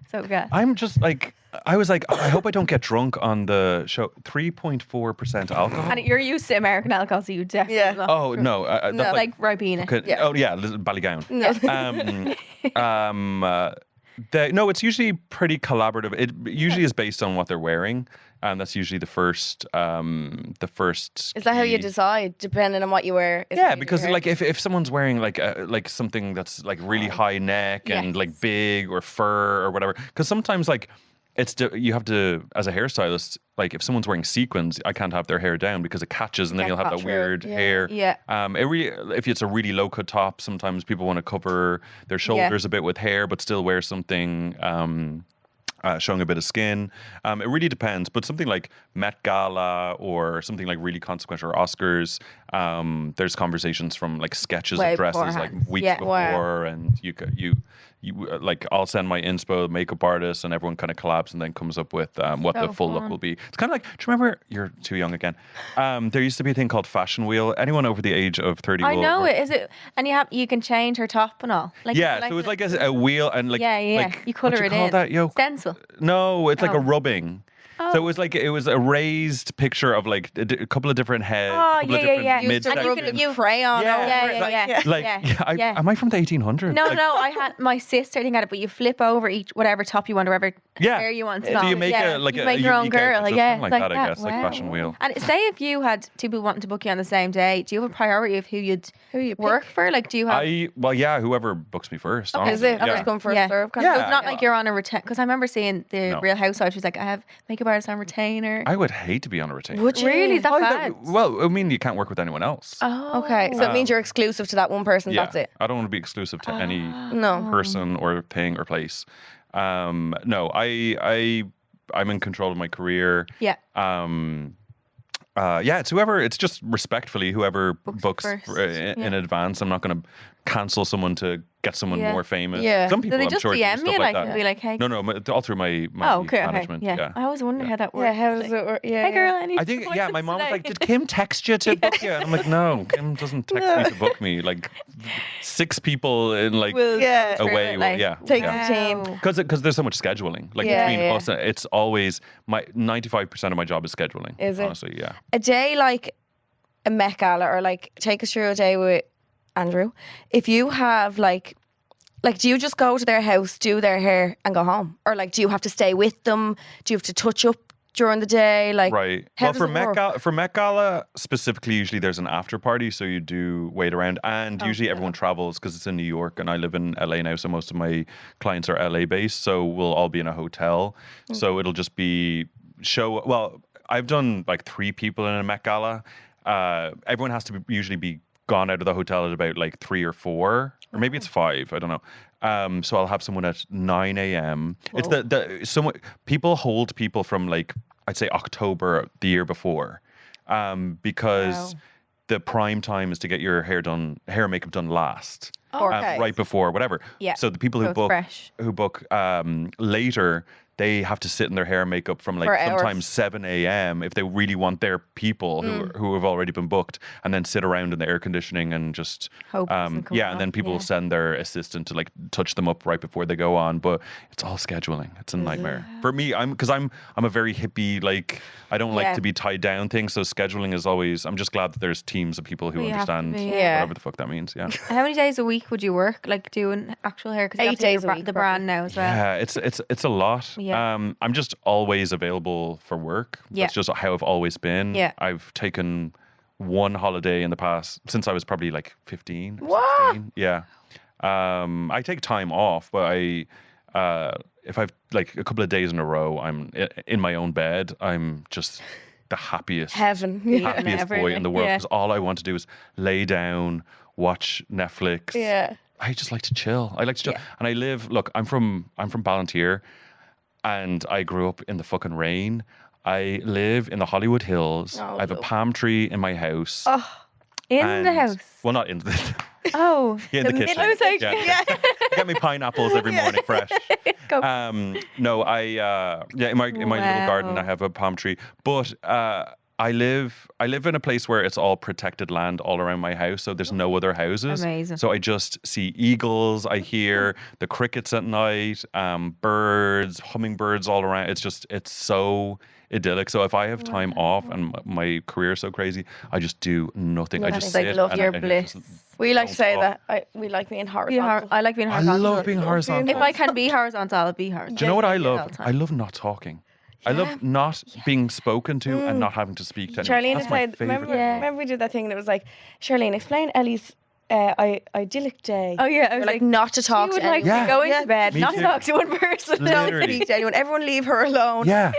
So good. I'm just like, I was like, I hope I don't get drunk on the show. 3.4% alcohol. And you're used to American alcohol, so you definitely Yeah. not. Oh no, that's No. like Ribena. okay, oh yeah, Ballygown. No. No, it's usually pretty collaborative. It usually is based on what they're wearing, and that's usually the first. Is that how you key. decide, depending on what you wear? Is how Yeah, you do because your hair? like if someone's wearing like something that's like really high neck and Yes. like big or fur or whatever, because sometimes like you have to, as a hairstylist, like if someone's wearing sequins, I can't have their hair down because it catches and then Yeah, you'll have that true. weird Yeah. hair. Yeah. If it's a really low cut top, sometimes people want to cover their shoulders a bit with hair, but still wear something showing a bit of skin. It really depends. But something like Met Gala or something like really consequential, or Oscars, there's conversations from like sketches Way of dresses like beforehand. weeks Yeah. before, and you like I'll send my inspo makeup artist, and everyone kind of collabs and then comes up with what the So full look fun. will be. It's kind of like, do you remember? You're too young again. There used to be a thing called Fashion Wheel. Anyone over the age of 30 I will know it. Is it? And you can change her top and all. Like yeah, so it's like a wheel and like yeah. like, You colour what it call in. that, yo? Stencil. No, it's like a Oh. rubbing. So it was a raised picture of like a couple of different heads. Oh, a couple of yeah, different yeah, yeah. Used to And you rub can- you crayon Yeah. over Yeah, it, yeah, like, yeah. Like, Yeah. am I from the 1800s? No, Like, no, I had my sister I think had it, but you flip over each whatever top you want, or whatever Yeah. hair you want. So you make yeah. you make your own unique girl. outfit. So Yeah, something like it's that, I guess, like Fashion wow. Wheel. And say if you had two people wanting to book you on the same day, do you have a priority of who you work for? Like, do you have? Whoever books me first. Okay. Is honestly, it? Yeah. First come, first Yeah. serve. Kind Yeah. of So it's not like you're on a retain. Because I remember seeing the No. Real Housewives. She was like, I have makeup artist on retainer. I would hate to be on a retainer. Would you? Really? Is that bad? Well, I mean, you can't work with anyone else. Oh, Okay, so it means you're exclusive to that one person. yeah, That's it. I don't want to be exclusive to any No. person or thing or place. No, I'm in control of my career. Yeah. It's whoever. It's just respectfully whoever books first. in advance. I'm not going to cancel someone to get someone Yeah. more famous. Yeah. Some Do people, they I'm just sure, do DM stuff me like and that. be like, hey? No, all through my Oh, okay, management. okay. Yeah. I always wonder how that works. Yeah, how does it work? Yeah. Hey, girl, I need I think, to yeah, my mom was today. like, did Kim text you to book you? And I'm like, no, Kim doesn't text me to book me. Like 6 people in like Yeah. away. like, Yeah. Takes yeah. the team. Because there's so much scheduling. Like Yeah, between yeah. us, it's always my 95% of my job is scheduling. Is it? Honestly, yeah. A day like a Met Gala, or like take us through a day with Andrew. If you have like do you just go to their house, do their hair, and go home, or like do you have to stay with them? Do you have to touch up during the day? Like, Right. how Well, does it work? for Met Gala specifically, usually there's an after party, so you do wait around, and usually everyone travels because it's in New York, and I live in LA now, so most of my clients are LA based, so we'll all be in a hotel. So it'll just be Well, I've done like 3 people in a Met Gala. Everyone has to usually be gone out of the hotel at about like 3 or 4, or maybe it's 5. I don't know. So I'll have someone at 9 a.m. It's people hold people from like, I'd say October the year before, because the prime time is to get your hair and makeup done last, Okay. right before whatever. Yeah. So the people So who it's book fresh. later, they have to sit in their hair and makeup from like For hours. sometimes 7 a.m. if they really want their people who have already been booked, and then sit around in the air conditioning and just Hope it doesn't come and then off, people yeah. send their assistant to like touch them up right before they go on. But it's all scheduling. It's a nightmare for me. I'm a very hippie. Like I don't like Yeah. to be tied down things. So scheduling is always. I'm just glad that there's teams of people who We have to understand be, yeah. whatever the fuck that means. Yeah. How many days a week would you work, like doing actual hair? 'Cause you 8 have to do days a week, the brand now as well. Yeah, it's a lot. Yeah. I'm just always available for work. Yeah. That's just how I've always been. Yeah. I've taken one holiday in the past since I was probably like 15 or What? 16. Yeah. I take time off, but if I've like a couple of days in a row, I'm in my own bed. I'm just the happiest Heaven. happiest boy in the world Yeah. because all I want to do is lay down, watch Netflix. Yeah. I just like to chill. I like to chill. Yeah. And I live, look, I'm from Ballantyre and I grew up in the fucking rain. I live in the Hollywood Hills. Oh, I have a look. palm tree in my house. Oh, in the And- house. Well, not in the Oh, in the The kitchen. I was like, yeah. I get me pineapples every morning fresh. Go. No, in my little garden I Wow. have a palm tree, but I live in a place where it's all protected land all around my house, so there's no other houses. Amazing. So I just see eagles. I hear the crickets at night, birds, hummingbirds all around. It's so idyllic. So if I have time off and my career is so crazy, I just do nothing. I Nothing. just Like, sit. love and your I bliss. just We like to say don't that. We like being Be horizontal. I like being I horizontal. love being horizontal. If I can be horizontal, I'll be horizontal. Do you know what I Genuinely love? all the I time. love not talking. I love not being spoken to and not having to speak to anyone. Charlene That's had my said, favorite. remember, Yeah. remember we did that thing and it was like, Charlene, explain Ellie's idyllic day. Oh yeah, I You're was like, like, not to talk she would to like anyone. Yeah. go into Yeah. bed, Me not too. talk to one person. Don't Literally. speak to anyone. Everyone leave her alone. Yeah,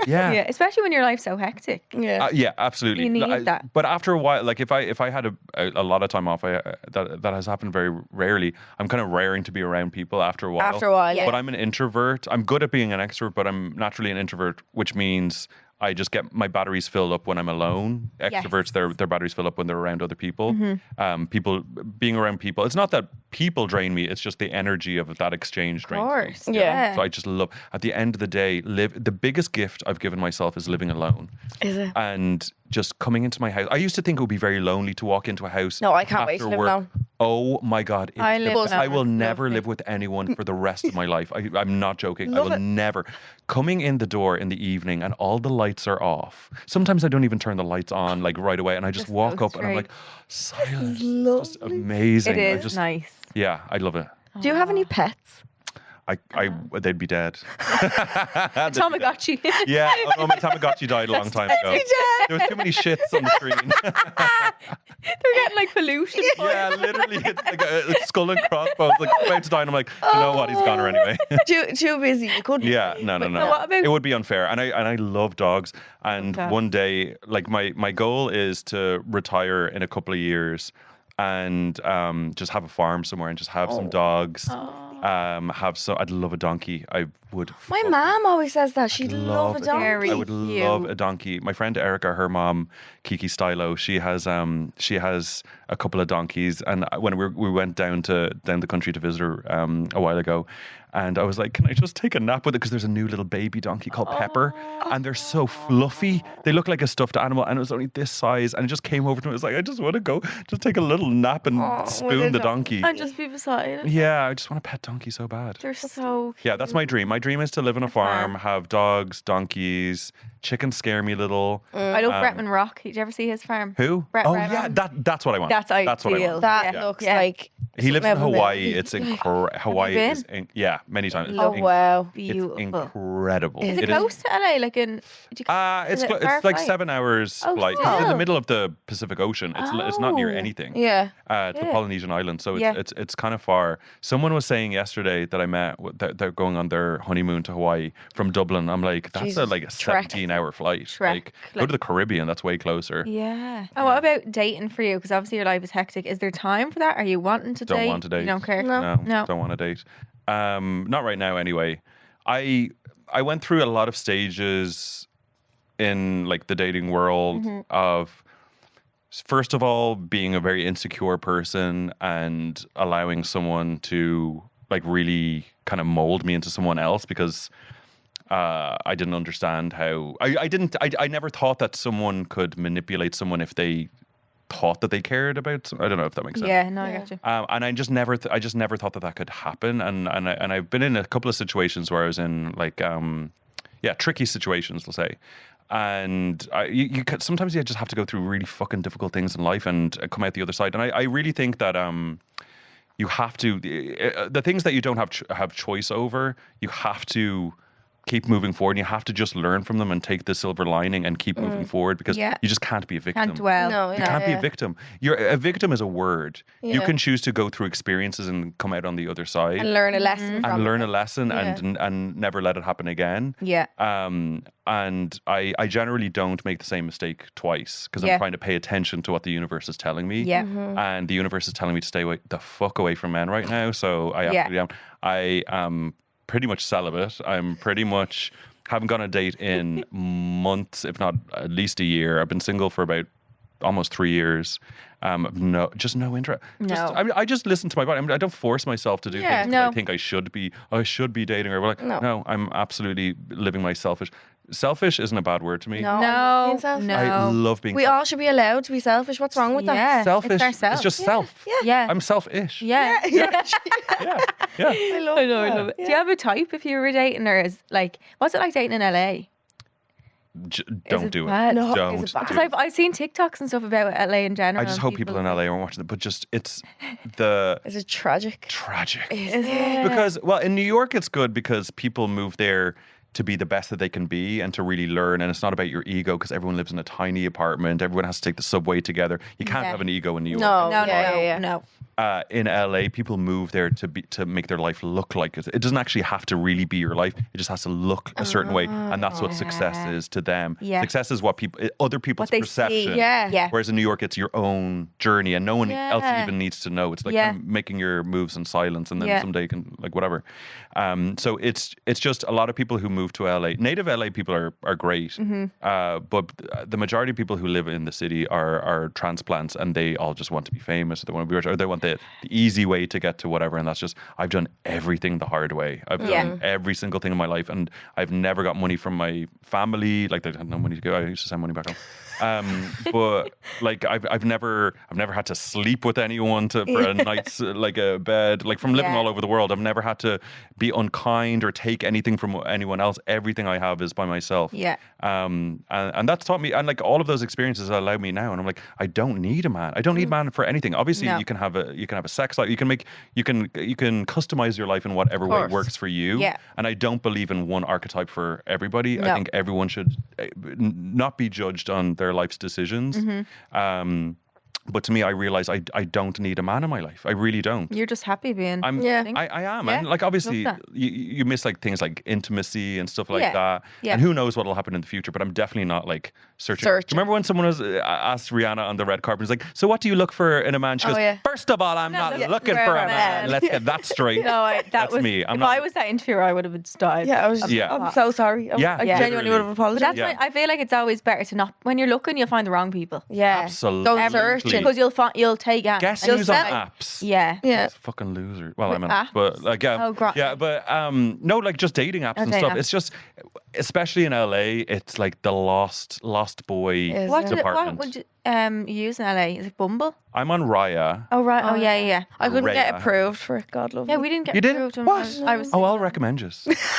Yeah, yeah. especially when your life's so hectic. Yeah. Yeah, absolutely. You need that. But after a while, like if I had a lot of time off, that has happened very rarely. I'm kind of raring to be around people after a while. After a while, yeah. But I'm an introvert. I'm good at being an extrovert, but I'm naturally an introvert, which means I just get my batteries filled up when I'm alone. Extroverts, their batteries fill up when they're around other people. People being around people. It's not that people drain me. It's just the energy of that exchange Of drains course. me. Yeah. So I just love. At the end of the day, the biggest gift I've given myself is living alone. Is it? And just coming into my house. I used to think it would be very lonely to walk into a house. No, I can't wait to after live work. alone. Oh my God. It's I live I will alone. never Lovely. live with anyone for the rest of my life. I'm not joking. Love I will it. never. Coming in the door in the evening and all the lights are off. Sometimes I don't even turn the lights on like right away and I just Just walk go up and I'm straight. like, silence. Just amazing. It I is just, nice. Yeah, I love it. Do you have any pets? They'd be dead. Tamagotchi. Yeah, oh, my Tamagotchi died a long time ago. There was too many shits on the screen. They're getting like pollution. Yeah, literally, it's like a skull and crossbones, like about to die, and I'm like, you know what? He's gone her anyway. Too busy. You couldn't. Yeah, no. what about- It would be unfair, and I love dogs. And dogs. one day, like my goal is to retire in a couple of years, and just have a farm somewhere and just have some dogs. I'd love a donkey. I would. My fucking mom always says that. She'd love a it. dog. Very I would love cute. a donkey. My friend Erica, her mom, Kiki Stylo, she has a couple of donkeys. And when we went down the country to visit her a while ago, and I was like, can I just take a nap with it? Because there's a new little baby donkey called Pepper, and they're so fluffy. They look like a stuffed animal, and it was only this size. And it just came over to me. I was like, I just want to go, just take a little nap and with spoon a the donkey. donkey. And just be beside it. Yeah, I just want a pet donkey so bad. They're so Yeah, that's my dream. My dream is to live on a farm, have dogs, donkeys. Chickens scare me a little. I love Bretman Rock. Did you ever see his farm? Who? Brett Oh Brown. yeah, that's what I want. That's what I want. ideal. That Yeah. looks Yeah. like. He lives in something I've Hawaii. been- It's Hawaii been? is many times. Oh wow. Beautiful. It's incredible. Is it is- close to LA? Like in? It's It's it cl- far it's like flight? 7 hours Oh, flight. It's in the still. middle of the Pacific Ocean. It's not near Oh. anything. Yeah. It's the Yeah. Polynesian island, so Yeah. it's kind of far. Someone was saying yesterday that I met that they're going on their honeymoon to Hawaii from Dublin. I'm like, that's Jesus, a trek. 17-hour flight. Trek, Like, go like- to the Caribbean. That's way closer. Yeah. And what about dating for you? Because obviously your life is hectic. Is there time for that? Are you wanting to Don't date? want to date. You don't care? No. No. Don't want to date. Not right now, anyway. I went through a lot of stages in like the dating world Mm-hmm. of, first of all, being a very insecure person and allowing someone to like really kind of mold me into someone else, because I didn't understand how. I never thought that someone could manipulate someone if they thought that they cared about. I don't know if that makes sense. Yeah, no, I got you. And I just never thought that could happen. And I've been in a couple of situations where I was in like tricky situations, let's say. And you sometimes you just have to go through really fucking difficult things in life and come out the other side. And I really think that you have to the things that you don't have choice over, you have to keep moving forward, and you have to just learn from them and take the silver lining and keep moving forward, because you just can't be a victim. Can't dwell. No, You can't be a victim. A victim is a word. You can choose to go through experiences and come out on the other side And learn a lesson from and learn it. a lesson and never let it happen again. Yeah. And I generally don't make the same mistake twice, because I'm trying to pay attention to what the universe is telling me. Yeah. And the universe is telling me to stay the fuck away from men right now. So I absolutely am. I am pretty much celibate. I'm pretty much haven't gone on a date in months, if not at least a year. I've been single for about almost 3 years. No interest. No. I just listen to my body. I don't force myself to do things that No. I think I should be dating, or like, no, I'm absolutely living my selfish. Selfish isn't a bad word to me. No, No, being selfish. no. I love being We all should be allowed to be selfish. What's wrong with that? Yeah. selfish. It's ourselves. It's just self. Yeah. I'm selfish. Yeah. Yeah. I love I love it. Yeah. Do you have a type if you were dating, or is like, what's it like dating in LA? Don't do it. bad? No, Don't is it bad? do Because it. I've seen TikToks and stuff about LA in general. I just and hope people in LA aren't watching it, but just it's the Is it tragic? tragic. Is it? Because, well, in New York, it's good because people move there to be the best that they can be and to really learn. And it's not about your ego, because everyone lives in a tiny apartment. Everyone has to take the subway together. You can't Yeah. have an ego in New York. No. No, Yeah. no. In LA, people move there to make their life look like it. It doesn't actually have to really be your life. It just has to look a certain way, and that's what success is to them. Yeah. Success is what other people's What they perception. see. Yeah. Yeah. Whereas in New York, it's your own journey, and no one else Yeah. even needs to know. It's like Yeah. kind of making your moves in silence, and then someday you can like whatever. So it's just a lot of people who move to LA. Native LA people are great, but the majority of people who live in the city are transplants, and they all just want to be famous. Or they want to be rich, or they want the easy way to get to whatever. And that's just, I've done everything the hard way. I've done every single thing in my life, and I've never got money from my family. Like, they had no money to go. I used to send money back home. But like I've never had to sleep with anyone for a night's like a bed. Like, from living all over the world, I've never had to be unkind or take anything from anyone else. Everything I have is by myself. Yeah. And that's taught me, and like all of those experiences allow me now. And I'm like, I don't need a man. I don't need a man for anything. Obviously, No. you can have a sex life. You can customize your life in whatever way works for you. Yeah. And I don't believe in one archetype for everybody. No. I think everyone should not be judged on their life's decisions. But to me, I realize I don't need a man in my life. I really don't. You're just happy being. I am. Yeah. And like, obviously, Love that. you miss like things like intimacy and stuff like that. Yeah. And who knows what will happen in the future, but I'm definitely not like searching. Do you remember when someone was asked Rihanna on the red carpet, was like, so what do you look for in a man? She goes, first of all, I'm not looking for a man. Let's get that straight. That's me. If I was that interviewer, I would have been died. Yeah, I'm so sorry. I genuinely would have But apologized. that's why I feel like it's always better to not. When you're looking, you'll find the wrong people. Yeah. Absolutely. Don't search it. Because you'll take it. Guess and who's you'll on settle. apps? Yeah. Yeah. Fucking loser. Well, I'm on apps? but like, Oh, no, like just dating apps and dating stuff. apps. It's just, especially in LA, it's like the lost boy Is What department. would you use in LA? Is it Bumble? I'm on Raya. Oh right. Oh yeah. I couldn't get Raya. approved for it. God love Yeah, me. we didn't get You didn't? approved when What? I was. Oh, I'll recommend you.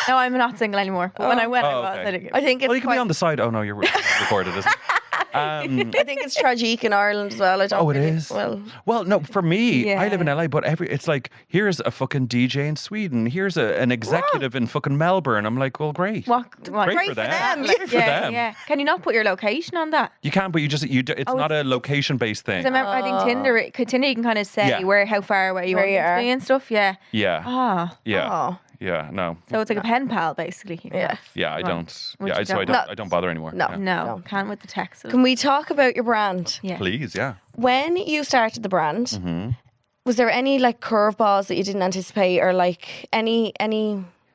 No, I'm not single anymore. But when I went, I Oh, was. okay. I didn't get I think it's Well, you can quite, be on the side. Oh no, you're recorded, isn't it? I think it's tragic in Ireland as well. I don't Oh, it really- is. Well, no, for me, Yeah. I live in LA, but it's like, here's a fucking DJ in Sweden. Here's an executive in fucking Melbourne. I'm like, well, great. What? Great for them. Great Great for Yeah, them. yeah. Can you not put your location on that? You can, but it's not a location-based thing. 'Cause I think Tinder you can kind of say Yeah. how far away you Where want you to are. be and stuff. Yeah. Yeah. Ah. Yeah. Oh. Yeah. No. So it's like a pen pal, basically. Yeah. Yeah, I Right. don't. Which Yeah, you so I don't. don't. I don't bother anymore. No. Yeah. No, can't with the text. Can we talk about your brand? Yeah. Please, yeah. When you started the brand, Mm-hmm. was there any like curveballs that you didn't anticipate, or like any?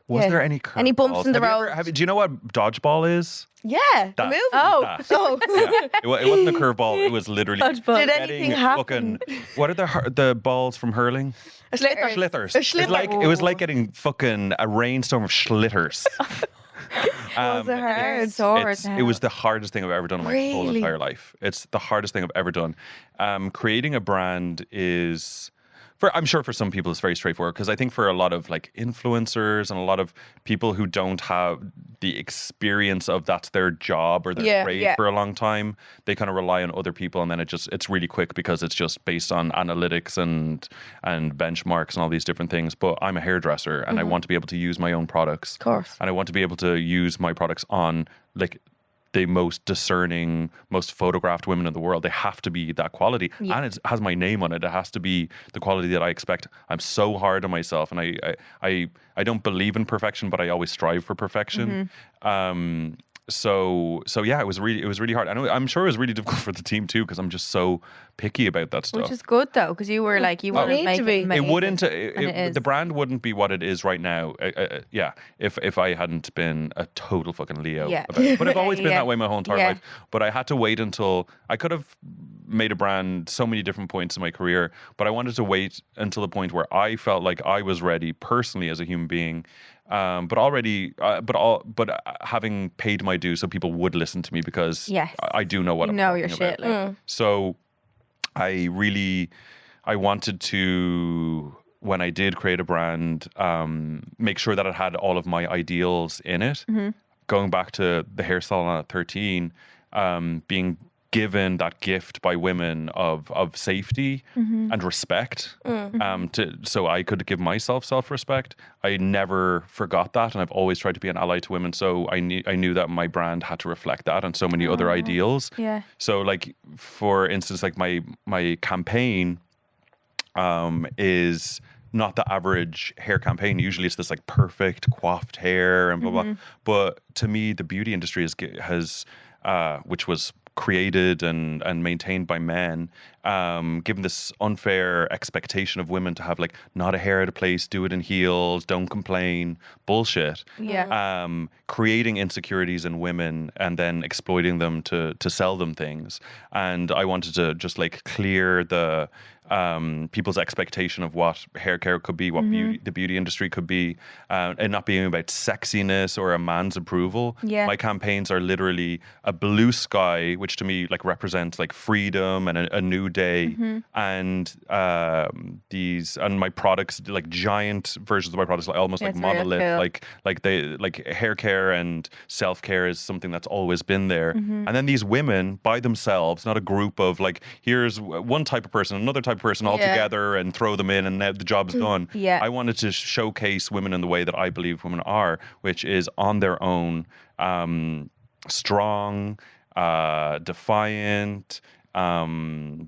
Was yeah. there any Any bumps curveballs? in the Have you road? ever- do you know what dodgeball is? Yeah, the That. movie. Oh. That. Oh. Yeah. It wasn't a curveball. It was literally Dodgeball. Did anything happen? fucking. What are the balls from hurling? A slither. Schlitters. A It was schlitter. like getting fucking a rainstorm of schlitters. Was it hard? It's sore It was the hardest thing I've ever done in my whole Really? entire life. It's the hardest thing I've ever done. Creating a brand is, I'm sure for some people it's very straightforward, because I think for a lot of like influencers and a lot of people who don't have the experience of that's their job or their trade for a long time, they kind of rely on other people, and then it's really quick because it's just based on analytics and benchmarks and all these different things. But I'm a hairdresser and I want to be able to use my own products. Of course. And I want to be able to use my products on like the most discerning, most photographed women in the world. They have to be that quality. Yeah. And it has my name on it. It has to be the quality that I expect. I'm so hard on myself, and I don't believe in perfection, but I always strive for perfection. So yeah, it was really hard. I'm sure it was really difficult for the team too, because I'm just so picky about that stuff. Which is good though, because you were like, you want need to to make be. it amazing. It wouldn't. and it is. The brand wouldn't be what it is right now. Yeah, if I hadn't been a total fucking Leo. Yeah. About it. But I've always been Yeah. that way my whole entire Yeah. life. But I had to wait until I could have made a brand so many different points in my career. But I wanted to wait until the point where I felt like I was ready personally as a human being. But having paid my dues, so people would listen to me, because Yes. I do know what You I'm know talking your shit. about. Like, So I wanted to, when I did create a brand, make sure that it had all of my ideals in it. Going back to the hairstyle at 13, being given that gift by women of safety and respect, so I could give myself self-respect. I never forgot that, and I've always tried to be an ally to women. So I knew that my brand had to reflect that and so many other ideals. yeah. So, like, for instance, like my campaign is not the average hair campaign. Usually it's this like perfect coiffed hair and blah blah. But to me, the beauty industry has which was created and maintained by men, given this unfair expectation of women to have like not a hair out of place, do it in heels, don't complain, bullshit. Yeah. Creating insecurities in women and then exploiting them to sell them things. And I wanted to just like clear the people's expectation of what hair care could be, what the beauty industry could be, and not being about sexiness or a man's approval. Yeah. My campaigns are literally a blue sky, which to me like represents like freedom and a new day, and my products, like giant versions of my products, like almost like That's real monolith, cool. like hair care and self care is something that's always been there. And then these women by themselves, not a group of like, here's one type of person, another type of person all together, and throw them in, and now the job's done. Yeah. I wanted to showcase women in the way that I believe women are, which is on their own, strong, defiant,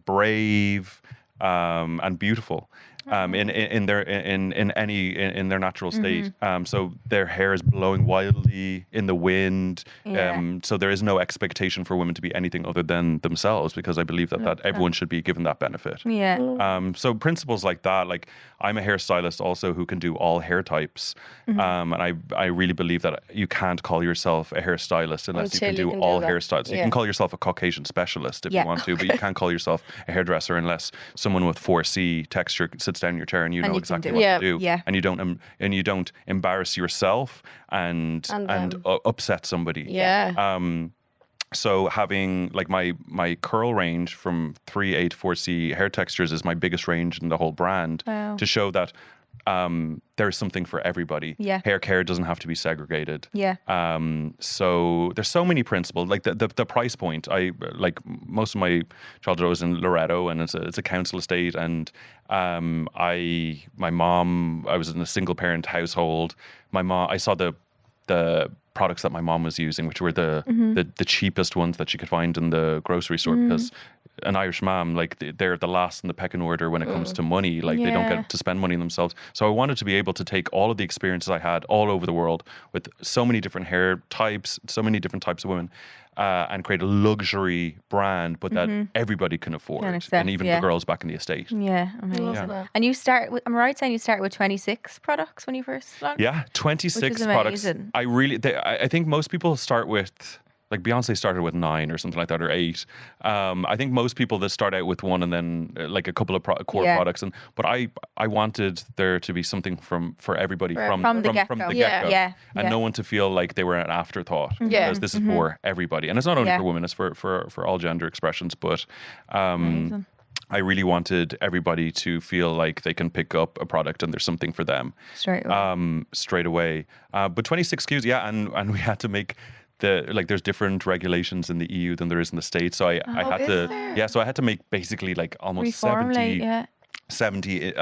brave, and beautiful. In their natural state. So their hair is blowing wildly in the wind. Yeah. So there is no expectation for women to be anything other than themselves, because I believe that everyone should be given that benefit. Yeah. So principles like that, like I'm a hairstylist also who can do all hair types. And I really believe that you can't call yourself a hairstylist unless Until you can you do can do all that. hairstyles. You Yeah. can call yourself a Caucasian specialist if Yeah. you want to, but you can't call yourself a hairdresser unless someone with 4C texture sits down in your chair and you And know you can exactly do what it. to do. Yeah. And you don't embarrass yourself and them. upset somebody. Yeah. So having like my curl range from 3A to 4C hair textures is my biggest range in the whole brand, Wow. to show that there's something for everybody. Yeah. Hair care doesn't have to be segregated. Yeah. So there's so many principles. Like the price point. I like most of my childhood was in Loretto, and it's a council estate. And my mom, I was in a single parent household. I saw the products that my mom was using, which were the cheapest ones that she could find in the grocery store, because an Irish mom, like they're the last in the pecking order when it comes to money. Like they don't Yeah. get to spend money on themselves. So I wanted to be able to take all of the experiences I had all over the world with so many different hair types, so many different types of women, and create a luxury brand, but that everybody can afford, accept, and even yeah. the girls back in the estate. Yeah. Amazing. Yeah. And you start with, am I right saying you start with 26 products when you first launched? Yeah, 26 Which is products. amazing. I think most people start with like Beyonce started with 9 or something like that, or 8. I think most people that start out with 1 and then like a couple of core products, but I wanted there to be something for everybody from the get-go, Yeah. and no one to feel like they were an afterthought, Yeah. because this is for everybody, and it's not only Yeah. for women, it's for all gender expressions. But Amazing. I really wanted everybody to feel like they can pick up a product and there's something for them Straight away. But 26 SKUs, yeah, and we had to make there's different regulations in the EU than there is in the States. So I had to so I had to make basically like almost 70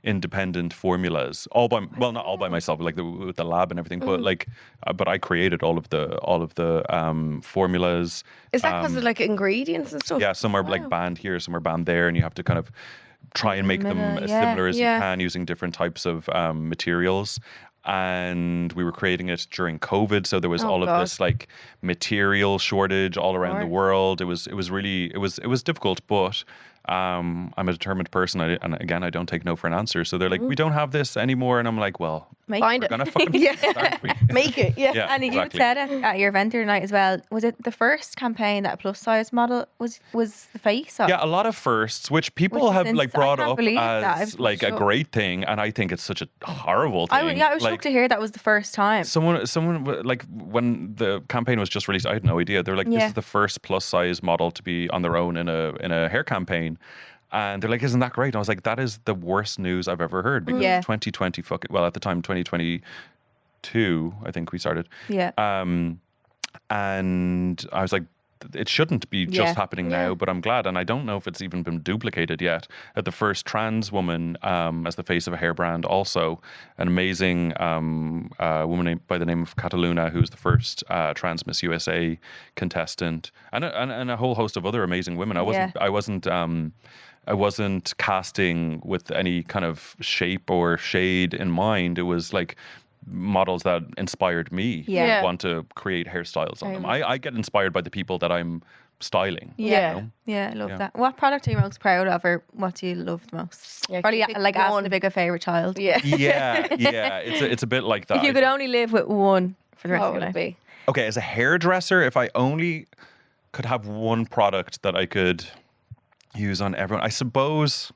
independent formulas, not all by myself, like with the lab and everything, but I created all of the formulas. Is that because of like ingredients and stuff? Yeah, some are like banned here, some are banned there, and you have to kind of try and make them as similar as you can using different types of materials. And we were creating it during COVID, so there was all of this like material shortage all around the world. It was difficult, but I'm a determined person, and again, I don't take no for an answer. So they're like, we don't have this anymore, and I'm like, well, Find we're it. gonna fucking start for you. Make it. Yeah. And you said it at your event the other night as well. Was it the first campaign that a plus size model was the face of? Yeah, a lot of firsts, which people Which is have like brought I can't up believe that. as I'm like a shocked. great thing, and I think it's such a horrible thing. I was shocked to hear that was the first time. Someone like when the campaign was just released, I had no idea. They're like, this is the first plus size model to be on their own in a hair campaign. And they're like, isn't that great? And I was like, that is the worst news I've ever heard, because 2020, at the time, 2022, I think we started. Yeah. And I was like, it shouldn't be just happening now, but I'm glad. And I don't know if it's even been duplicated yet. The first trans woman as the face of a hair brand, also an amazing woman by the name of Cataluna, who's the first trans Miss USA contestant, and a whole host of other amazing women. I wasn't casting with any kind of shape or shade in mind. It was like models that inspired me to want to create hairstyles on them. I get inspired by the people that I'm styling. Yeah. You know? Yeah, I love that. What product are you most proud of, or what do you love the most? Yeah, Probably pick like one. asking a bigger favourite child. Yeah. Yeah. It's a bit like that. If you could only live with one for the rest What of your would it life. be? Okay, as a hairdresser, if I only could have one product that I could use on everyone, I suppose.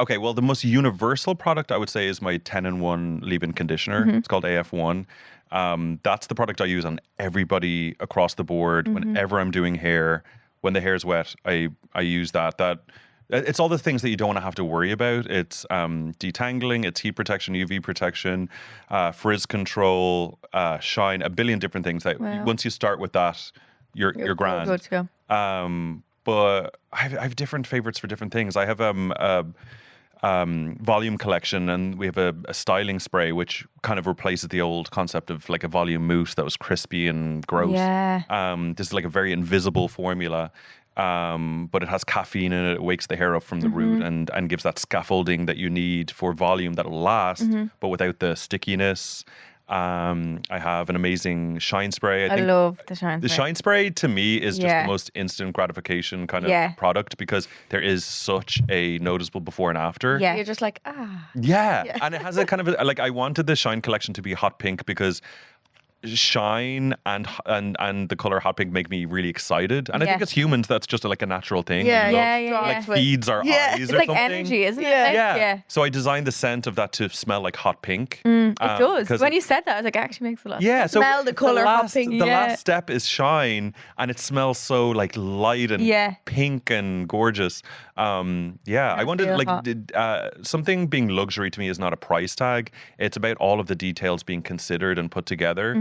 Okay, well, the most universal product I would say is my 10-in-1 leave-in conditioner. It's called AF1. That's the product I use on everybody across the board. Whenever I'm doing hair, when the hair's wet, I use that. It's all the things that you don't want to have to worry about. It's detangling, it's heat protection, UV protection, frizz control, shine, a billion different things that once you start with that, you're grand. Good to go. But I have different favorites for different things. I have volume collection, and we have a styling spray which kind of replaces the old concept of like a volume mousse that was crispy and gross. Yeah. This is like a very invisible formula, but it has caffeine in it. It wakes the hair up from the root and gives that scaffolding that you need for volume that'll last, but without the stickiness. I have an amazing shine spray. I love the shine spray. The shine spray to me is just the most instant gratification kind of product, because there is such a noticeable before and after. Yeah. You're just like, Yeah. And it has a kind of like, I wanted the shine collection to be hot pink because shine and the color hot pink make me really excited, and I think as humans that's just like a natural thing. Like feeds our eyes It's or like something. energy, isn't it? Yeah. So I designed the scent of that to smell like hot pink. It does. When you said that, I was like, it actually makes a lot. Yeah, so smell the colour hot pink. The last step is shine, and it smells so like light and pink and gorgeous. I wanted like something being luxury to me is not a price tag. It's about all of the details being considered and put together.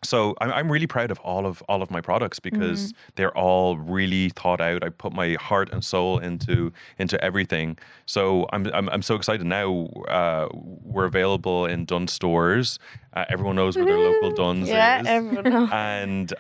So I'm really proud of all of my products, because they're all really thought out. I put my heart and soul into everything. So I'm so excited now. We're available in Dunnes stores. Everyone knows where their local Dunnes is. Yeah, everyone knows. And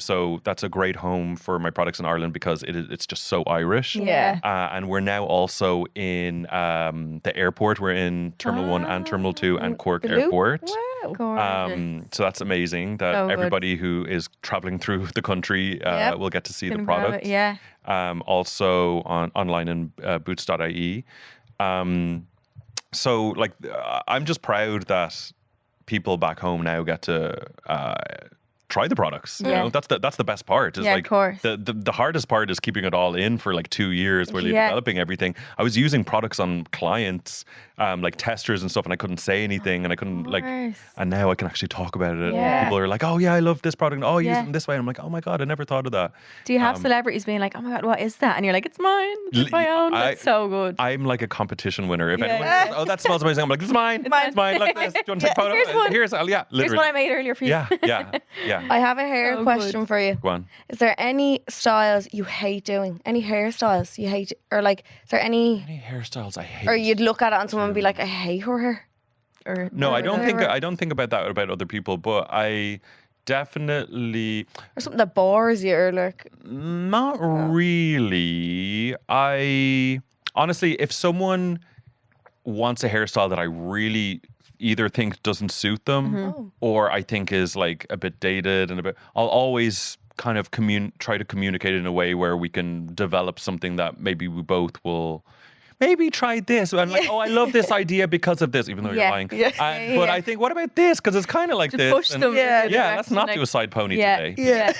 so that's a great home for my products in Ireland, because it's just so Irish. Yeah. And we're now also in the airport. We're in Terminal 1 and Terminal 2 and Cork Airport. Wow. Gorgeous. So that's amazing that So good. everybody who is traveling through the country will get to see the Can grab product. it, yeah. Also online in boots.ie. So like I'm just proud that people back home now get to try the products. You Yeah. know, that's the best part. Is Yeah, of like course. the hardest part is keeping it all in for like 2 years while you're Yeah. developing everything. I was using products on clients, like testers and stuff, and I couldn't say anything, and I couldn't like. course. And now I can actually talk about it. Yeah. People are like, "Oh yeah, I love this product. Oh, I use Yeah. it in this way." And I'm like, "Oh my god, I never thought of that." Do you have celebrities being like, oh my God, what is that? And you're like, it's mine. It's my own. That's so good. I'm like a competition winner. If Yeah. anyone says, "Oh, that smells amazing," I'm like, "It's mine. mine. It's mine. Look at this. Do you want to take a photo?" Here's one. Here's yeah, Here's literally. what I made earlier for you. Yeah. I have a hair So question good. for you. Go on. Is there any styles you hate doing? Any hairstyles you hate? Or like, is there any... Any hairstyles I hate? Or you'd look at it on someone and be like, I hate her hair. Or No, I don't think whatever. I don't think about that about other people, but I definitely Or something that bores you, or like... not really. I honestly, if someone wants a hairstyle that I really either think doesn't suit them Oh. or I think is like a bit dated and a bit, I'll always kind of try to communicate in a way where we can develop something that maybe we both will maybe try this. And like, oh, I love this idea because of this, even though Yeah. you're lying. Yeah. But I think, what about this? Because it's kind of like to this. push And- them. Yeah. in the yeah, let's direction, not like- do a side pony Yeah. today. Yeah.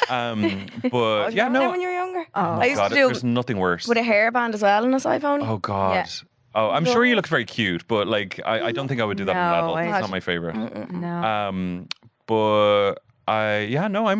But Do yeah, you remember no. when you were younger? Oh. I used God, to do there's nothing worse. with a hairband as well in a side pony. Oh God. Yeah. Oh, I'm sure you look very cute, but like I don't think I would do that in an No, adult. I- It's not my favorite. No. But I No.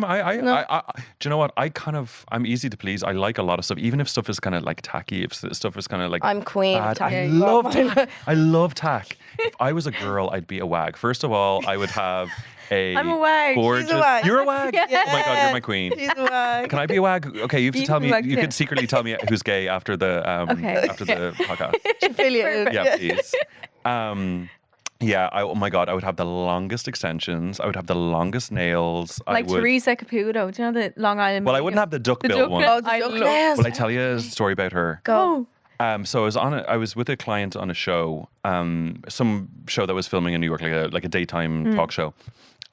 do you know what? I'm easy to please. I like a lot of stuff, even if stuff is kind of like tacky. If stuff is kind of like I'm queen of bad. tacky. I Yeah, love you got tack. I love tack. If I was a girl, I'd be a wag. First of all, I would have a I'm a wag. She's a gorgeous. wag. You're a wag. Yeah. Oh my God, you're my queen. She's a wag. Can I be a wag? Okay, you have to You tell can me. wag You too. can secretly tell me who's gay after the Okay. after the podcast. Affiliated. Yeah, please. Yeah, oh my God, I would have the longest extensions. I would have the longest nails. Like I would, Teresa Caputo. Do you know the Long Island? well, I wouldn't have the duck the bill one. duck Oh, the I duck love- nails. Will I tell you a story about her? Go. Oh. So I was with a client on a show, some show that was filming in New York, like a daytime talk show.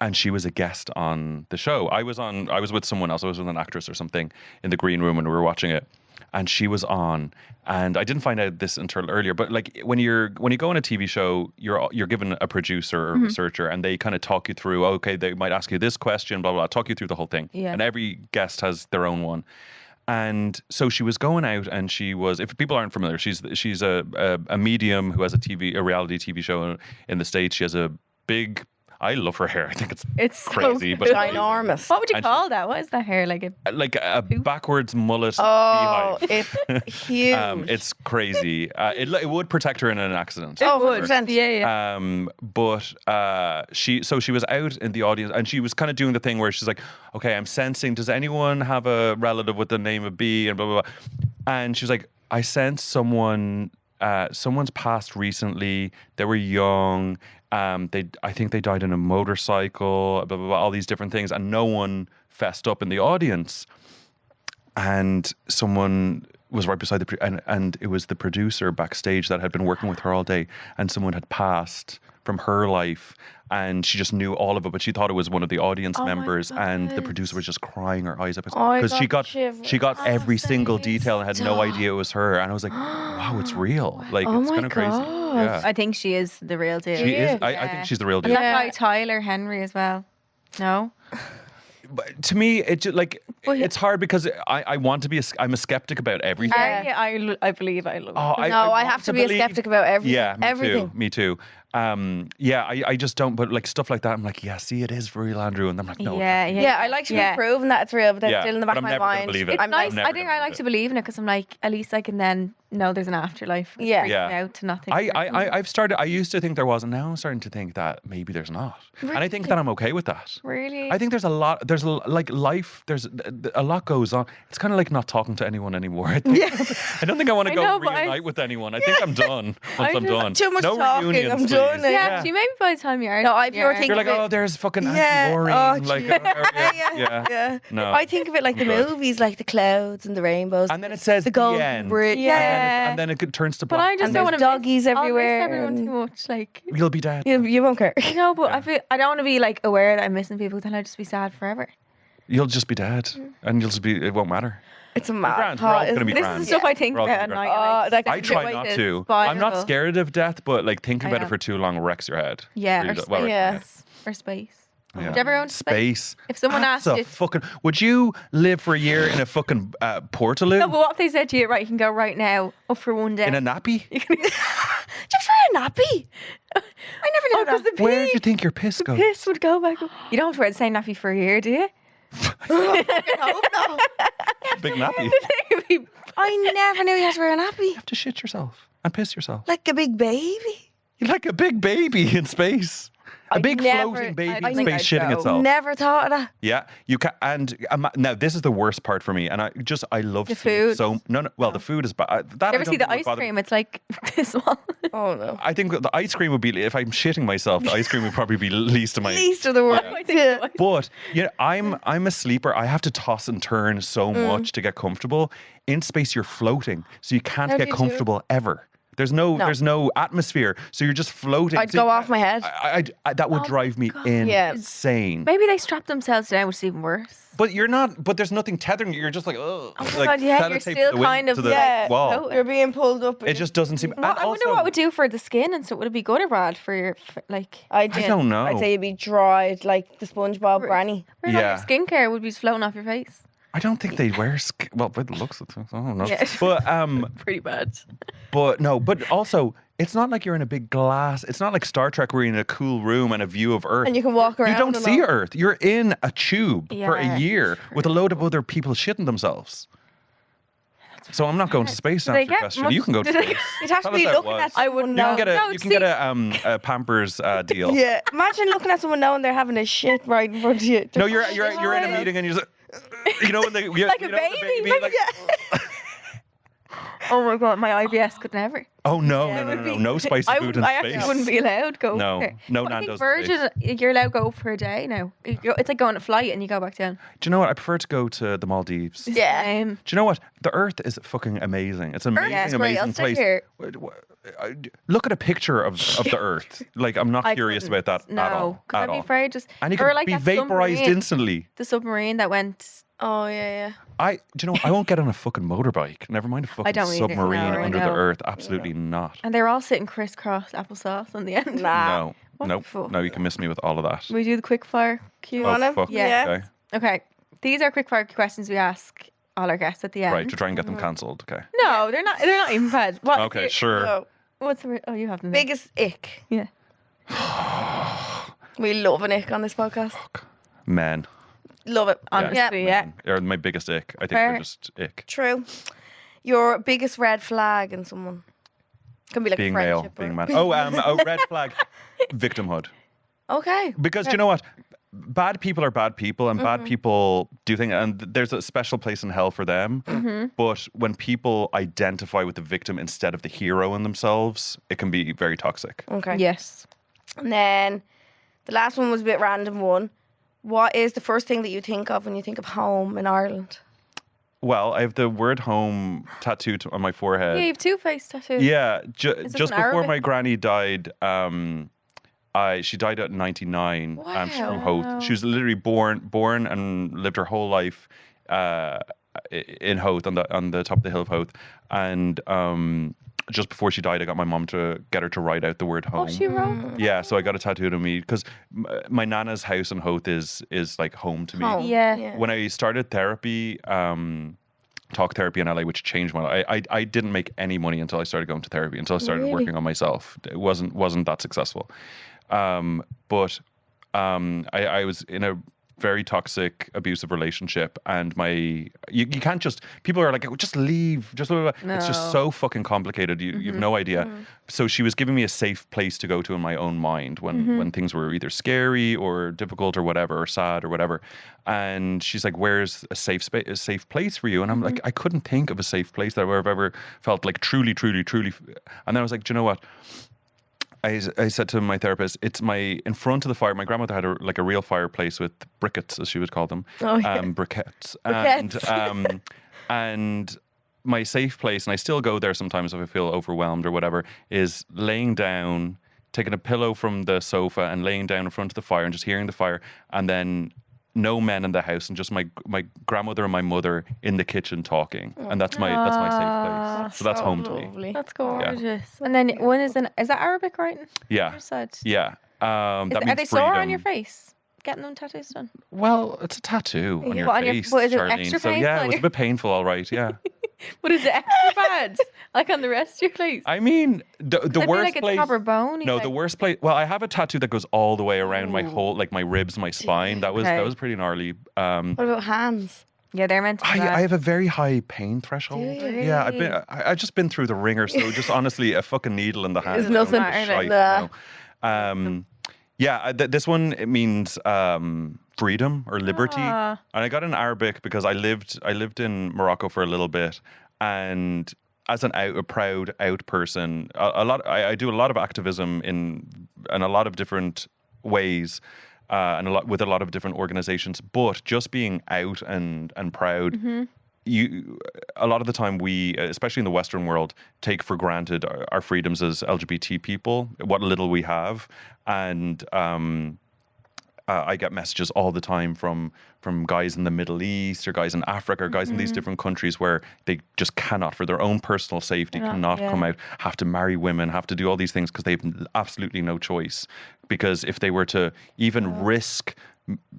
And she was a guest on the show. I was with someone else. I was with an actress or something in the green room when we were watching it. And she was on, and I didn't find out this until earlier. But like when you go on a TV show, you're given a producer or researcher, and they kind of talk you through. Okay, they might ask you this question, blah blah blah. Talk you through the whole thing. Yeah. And every guest has their own one. And so she was going out, and she was. If people aren't familiar, she's a medium who has a reality TV show in the States. She has a big. I love her hair. I think it's so crazy, but Ginormous. What would you And call that? What is that hair like? like a backwards mullet Oh, beehive. it's huge. It's crazy. It would protect her in an accident. Oh, would. 100%. Yeah. But she was out in the audience, and she was kind of doing the thing where she's like, "Okay, I'm sensing. Does anyone have a relative with the name of B?" And blah blah blah. And she was like, "I sense someone's passed recently. They were young. I think they died in a motorcycle. Blah blah blah. All these different things, and no one fessed up in the audience." And someone was right beside and it was the producer backstage that had been working with her all day, and someone had passed from her life, and she just knew all of it, but she thought it was one of the audience Oh my members, and the God. producer was just crying her eyes up Oh, I because she got got shivers. every single detail and had no idea it was her, and I was like, wow, it's real. Like Oh it's my kind of crazy. God. Yeah, I think she is the real deal. she is. I Yeah. think she's the real And deal. that Yeah. guy Tyler Henry as well. No. But to me, it just like it's hard because I want to be. I'm a skeptic about everything. Yeah. I believe I love. Oh, it. No, I want have to be a believe- skeptic about everything. Yeah, me everything. too. Me too. Yeah, I just don't. But like stuff like that, I'm like, yeah, see, it is real, Andrew, and I'm like, no. Yeah, Yeah, I like to be yeah. proven that it's real, but then Yeah, still in the but back of I'm my never gonna mind, believe it. It's I'm nice. never I think gonna I like believe to it. believe in it because I'm like, at least I can then know there's an afterlife. It Yeah. freaks me Yeah. out to not think. I've started. I used to think there was, and now I'm starting to think that maybe there's not, and I think that I'm okay with that. Really. I think there's a lot. There's like life. There's a lot goes on. It's kind of like not talking to anyone anymore. I don't think I want to I go know, but I- reunite with anyone. I think I'm done once I'm done. Too much no talking, reunions, I'm please. done. yeah, Yeah. actually, maybe by the time you're No, if you're thinking You're like, of it- oh, there's fucking Yeah. Auntie Maureen. Oh, like, jeez. yeah. No. I think of it like the I'm good. movies, like the clouds and the rainbows. And then it says the golden end. bridge. Yeah. And then it turns to But black. I just And don't there's want to doggies everywhere everyone and- too much. Like, You'll be dead. You won't care. I know, but I don't want to be like aware that I'm missing people. Then I'd just be sad forever. You'll just be dead, and you'll just be. It won't matter. It's a mad Grand. We're all thought, going to be isn't it? This grand. is the stuff I think We're all about gonna at be night. grand. and Like, I try not to. I'm not scared of death, but like thinking I about it am. for too long wrecks your head. Yeah, Really or does. Well, space. Yeah. Or space. Yeah. Would you ever own Space. If someone asked you, Would you live for a year in a fucking portaloo? no, but what if they said to you, right, you can go right now up for one day? In a nappy? Just for a nappy. I never knew because that. the Where do pee, you think your piss goes? piss would go back up. You don't have to wear the same nappy for a year, do you? No. Big nappy. It'd be- I never knew you had to wear a nappy. You have to shit yourself and piss yourself. Like a big baby. You're like a big baby in space. A I'd big never- floating baby I in think space I'd shitting go. itself. Never thought of that. Yeah, you can. And now this is the worst part for me, and I love The seeing it food. So no, well, the food is bad. That You I ever don't see the think would ice bother me. cream? It's like this one. Oh no. I think the ice cream would be if I'm shitting myself. The ice cream would probably be least of my. Least of the world. I think Yeah. the ice- But you know, I'm a sleeper. I have to toss and turn so much to get comfortable. In space, you're floating, so you can't How do get you do? comfortable ever. There's no atmosphere, so you're just floating. I'd So go off my head. I that would drive me Yeah. insane. Maybe they strap themselves down, which is even worse. But you're not. But there's nothing tethering you. You're just like, oh, my like God, yeah, you're sellotape still to the kind of, to the yeah, wall. floating. You're being pulled up. It just doesn't seem. And I wonder also, what it would do for the skin and so would it be good or bad for your like? I don't know. I'd say you'd be dried like the SpongeBob granny. Your Yeah. skincare would be floating off your face. I don't think they wear. Well, by the looks of things, I don't know. Yeah. But Pretty bad. But no. But also, it's not like you're in a big glass. It's not like Star Trek where you're in a cool room and a view of Earth. And you can walk around. You don't and see all. Earth. You're in a tube for a Yeah. year with a load of other people shitting themselves. So I'm not going to space to Do they answer your get question. much- You can go to do they space. You'd have to Tell us be how it looking was. at I someone wouldn't You know. can get a No, you can see- get a Pampers deal. Yeah. Imagine looking at someone knowing they're having a shit right in front of you. No, you're in a meeting and you're just, you know when they Like a baby, like- Oh my god, my IBS could never. oh no Yeah, no it no would no be- no spicy I, food would, in I space. actually wouldn't be allowed to go. No, up there. no, But I Nando's think in space. Virgin, you're allowed to go up for a day now. It's like going on a flight and you go back down. Do you know what? I prefer to go to the Maldives. Do Yeah. Um, you know what? The Earth is fucking amazing. It's an amazing, yeah, it's great. I'll amazing stay place. here. Look at a picture of the Earth. Like I'm not I curious couldn't. about that no, at all. because At I'd be all. afraid just. And you or could like be that vaporized submarine- instantly. The submarine that went. Oh yeah, Do you know what? I won't get on a fucking motorbike. Never mind a fucking don't either. submarine No, I under the know. earth. Absolutely not. And they were all sitting crisscross applesauce on the end. yeah. Nah. No. What Nope. the fuck? No, you can miss me with all of that. We do the quick fire cue. Oh, wanna? fuck. Yeah. Okay. Okay. These are quick fire questions we ask all our guests at the end. Right, to try and get them cancelled. Okay. No, they're not. They're not even bad. What? Okay, sure. So, What's the? Oh, you have them. biggest ick. Yeah. We love an ick on this podcast. Men. Love it. Honestly, yeah. Are my biggest ick. I think Fair. they're just ick. True. Your biggest red flag in someone. Can be like Being a male, friendship. being or- man. Oh, red flag. Victimhood. Okay. Because do you know what? Bad people are bad people, and bad people do things, and there's a special place in hell for them. But when people identify with the victim instead of the hero in themselves, it can be very toxic. Okay. Yes. And then the last one was a bit random one. What is the first thing that you think of when you think of home in Ireland? Well, I have the word home tattooed on my forehead. Yeah, you have two-face tattoos. Yeah, this just in before Arabic? my granny died, she died at 99. She's from Wow. Howth. She was literally born and lived her whole life in Howth, on the top of the hill of Howth. And just before she died, I got my mom to get her to write out the word home. Oh, she wrote. Yeah, so I got it tattooed on me because my nana's house in Howth is like home to me. Home. Yeah. When I started therapy, talk therapy in LA, which changed my life. I didn't make any money until I started going to therapy, until I started Really? working on myself. It wasn't that successful. But I was in a very toxic, abusive relationship, and you can't just, people are like, just leave, just blah, blah, blah. It's just No. so fucking complicated. You've no idea. So she was giving me a safe place to go to in my own mind when things were either scary or difficult or whatever, or sad or whatever. And she's like, where's a safe place for you? And I'm like, I couldn't think of a safe place that I've ever felt like truly. And then I was like, do you know what? I said to my therapist, it's in front of the fire. My grandmother had a real fireplace with briquettes, as she would call them, Oh, yeah. briquettes, Briquettes. and my safe place, and I still go there sometimes if I feel overwhelmed or whatever, is laying down, taking a pillow from the sofa and laying down in front of the fire and just hearing the fire, and then no men in the house, and just my grandmother and my mother in the kitchen talking, and that's my safe place. So that's home to me. Lovely. That's gorgeous. And then one is that Arabic writing? Yeah, You said. yeah. That Are means they sore on your freedom. face? Getting them tattoos done? Well, it's a tattoo on your What, on your- face, but is it Charlene. extra So painful yeah, on it was a your- bit painful, all right. Yeah. But is it extra bad? Like on the rest of your face? I mean, the I feel worst like it's place. proper bony. No, like, the worst place. Well, I have a tattoo that goes all the way around my whole, like my ribs, my spine. That Okay. was pretty gnarly. What about hands? Yeah, they're meant to be I bad. have a very high pain threshold. Do you? Yeah, I've just been through the ringer. So just honestly, a fucking needle in the hand. It's nothing. Shite, Nah. Yeah, this one, it means freedom or liberty. Ah. And I got in Arabic because I lived in Morocco for a little bit, and as a proud out person, I do a lot of activism in a lot of different ways, and with a lot of different organizations. But just being out and proud. Mm-hmm. A lot of the time we, especially in the Western world, take for granted our freedoms as LGBT people, what little we have, and I get messages all the time from guys in the Middle East or guys in Africa or guys in these different countries where they just cannot, for their own personal safety, cannot come out, have to marry women, have to do all these things because they have absolutely no choice. Because if they were to even risk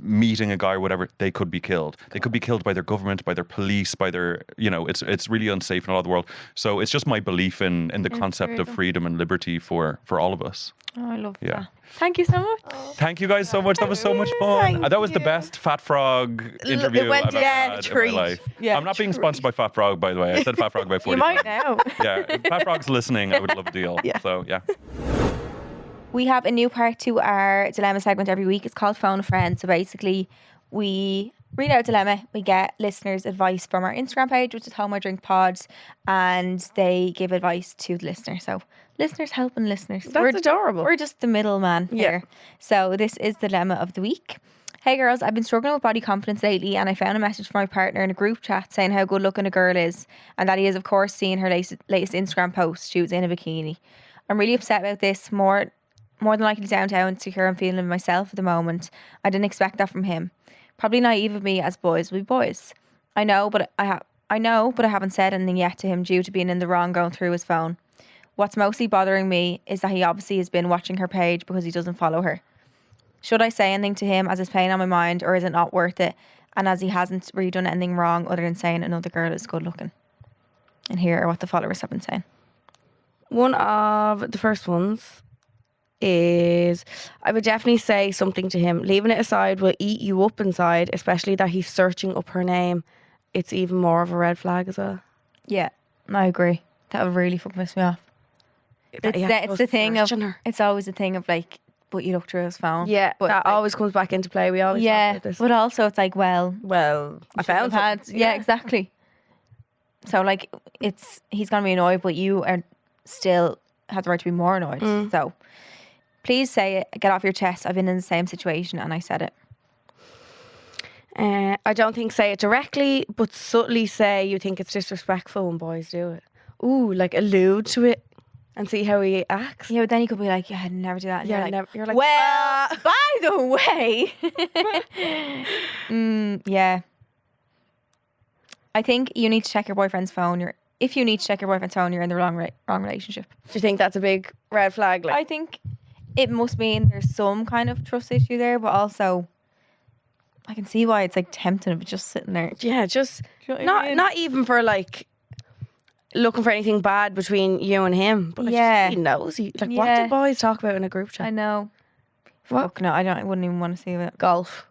meeting a guy or whatever, they could be killed. They could be killed by their government, by their police, by their, it's really unsafe in a lot of the world. So it's just my belief in the concept of freedom and liberty for all of us. Oh, I love Yeah. that. Thank you so much. Thank you guys so much. That was so much fun. That was the best Fat Frog interview went I've ever down had a in my treat. life. Yeah, I'm not being sponsored by Fat Frog, by the way. I said Fat Frog about 40 You might times. now. Yeah, if Fat Frog's listening, I would love a deal. Yeah. So, yeah. We have a new part to our dilemma segment every week. It's called Phone a Friend. So basically, we read out a dilemma. We get listeners' advice from our Instagram page, which is Home I Drink Pod, and they give advice to the listener. So listeners helping listeners. That's adorable. We're just the middleman here. So this is the dilemma of the week. Hey girls, I've been struggling with body confidence lately, and I found a message from my partner in a group chat saying how good looking a girl is, and that he has of course seen her latest Instagram post. She was in a bikini. I'm really upset about this. More than likely down to how insecure I'm feeling of myself at the moment. I didn't expect that from him. Probably naive of me, as boys will be boys. I know, but I haven't said anything yet to him due to being in the wrong going through his phone. What's mostly bothering me is that he obviously has been watching her page because he doesn't follow her. Should I say anything to him as it's playing on my mind, or is it not worth it? And as he hasn't really done anything wrong other than saying another girl is good looking. And here are what the followers have been saying. One of the first ones is, I would definitely say something to him. Leaving it aside will eat you up inside, especially that he's searching up her name. It's even more of a red flag as well. Yeah, I agree. That would really fuck piss me off. It's the thing of, it's always a thing of like, but you look through his phone. Yeah, but that like, always comes back into play. We always talk about this. but also it's like, well, I found something. yeah, exactly. So like, he's gonna be annoyed, but you are still have the right to be more annoyed. So please say it, get off your chest. I've been in the same situation and I said it. I don't think say it directly, but subtly say you think it's disrespectful when boys do it. Ooh, like allude to it and see how he acts. Yeah, but then you could be like, yeah, I'd never do that. And Yeah, you're like, never. You're like, well, by the way, yeah. I think you need to check your boyfriend's phone. If you need to check your boyfriend's phone, you're in the wrong relationship. Do you think that's a big red flag? Like, I think it must mean there's some kind of trust issue there, but also I can see why it's like tempting if it's just sitting there. yeah, just Do you know what I mean? not even for like looking for anything bad between you and him, but like Yeah. just be nosy. Like, what Yeah. do boys talk about in a group chat? I know. What? Fuck no, I wouldn't even want to see it. Golf.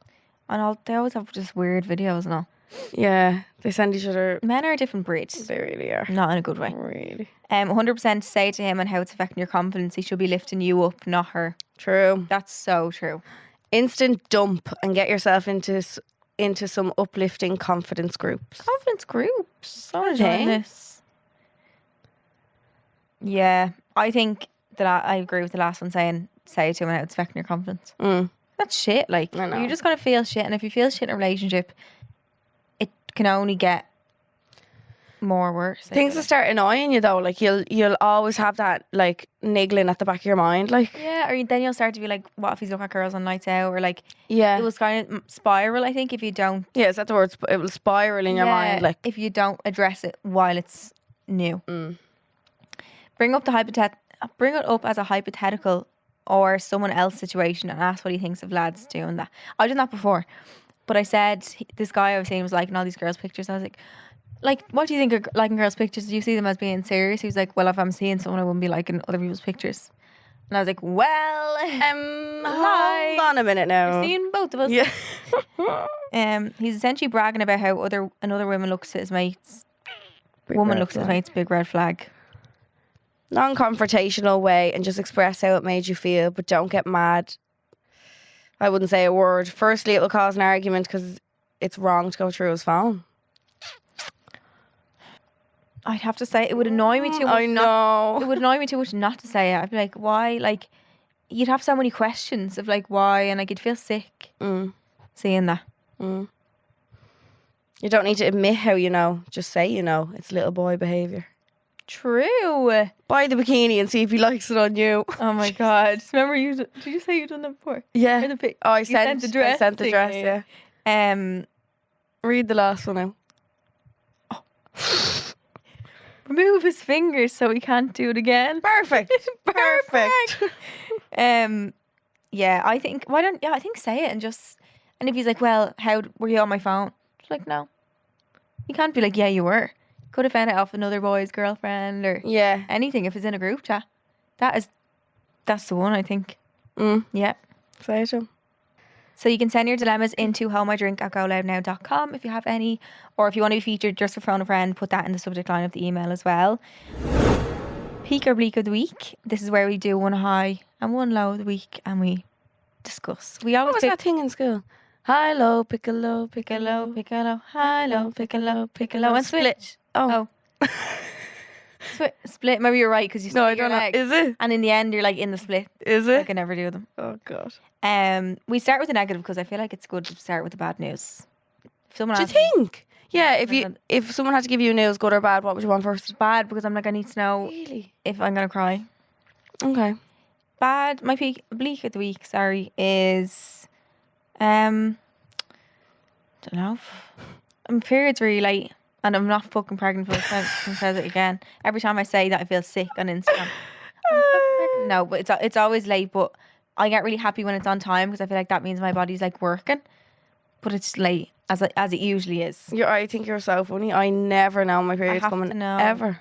And they always have just weird videos and all. Yeah, they send each other. Men are a different breed. They really are. Not in a good way. Really 100% say to him and how it's affecting your confidence. He should be lifting you up, not her. true. That's so true. Instant dump and get yourself into some uplifting confidence groups. Confidence groups. So Okay. enjoying this. Yeah, I think that I agree with the last one saying say to him and how it's affecting your confidence. That's shit. Like, I know. you're just going to feel shit. And if you feel shit in a relationship, it can only get more worse. I Things feel will start annoying you though. Like you'll always have that like niggling at the back of your mind. Like yeah, or then you'll start to be like, what if he's looking at girls on nights out? Or like, yeah, it will kind of spiral, I think, if you don't. yeah. Is that the word? It will spiral in your mind. Like if you don't address it while it's new. Bring it up as a hypothetical or someone else's situation and ask what he thinks of lads doing that. I've done that before, but I said this guy I was seeing was liking all these girls' pictures. I was like, what do you think of liking girls' pictures? Do you see them as being serious? He was like, well, if I'm seeing someone, I wouldn't be liking other people's pictures. And I was like, well, hold on a minute now. you're seeing both of us. Yeah. He's essentially bragging about how another woman looks at his mates. Big red flag. Non-confrontational way and just express how it made you feel, but don't get mad. I wouldn't say a word. Firstly, it will cause an argument because it's wrong to go through his phone. I'd have to say it would annoy me too much. I know. It would annoy me too much not to say it. I'd be like, why? Like, you'd have so many questions of like why, and like you'd feel sick seeing that. You don't need to admit how you know. Just say you know. It's little boy behaviour. True. Buy the bikini and see if he likes it on you. Oh my god! Remember did you say you've done that before? Yeah. Or the pic- Oh, I you sent the dress. I sent the thing, dress. Yeah. Read the last one now. Remove his fingers so he can't do it again. Perfect. Perfect. Yeah, I think I think say it and if he's like, well, how were you on my phone? It's like, no. You can't be like, yeah, you were. Could have found it off another boy's girlfriend or Yeah. anything if it's in a group chat. That's the one, I think. Yeah. Say it to him. So you can send your dilemmas into homeidrink@goloudnow.com if you have any, or if you want to be featured just for phone a friend, put that in the subject line of the email as well. Peak or bleak of the week. This is where we do one high and one low of the week and we discuss. We always What was that thing in school? High, low, pick a low, pick a low, high, low, pick a low, and switch. Oh. Split. Maybe you're right because you No, I split your don't know. leg. Is it? And in the end, you're like in the split. Is I it? can never do them. Oh, God. We start with the negative because I feel like it's good to start with the bad news. If someone Do you asks me, think? Yeah, if someone had to give you news, good or bad, what would you want first? bad because I'm like, I need to know Really? if I'm going to cry. Okay. Bad, my bleak of the week, is, don't know. My period's really late and I'm not fucking pregnant for the time. I says it again. Every time I say that, I feel sick on Instagram. No, but it's always late, but I get really happy when it's on time because I feel like that means my body's like working, but it's late as it usually is. I think you're so funny. I never know my period's have coming. to know. Ever.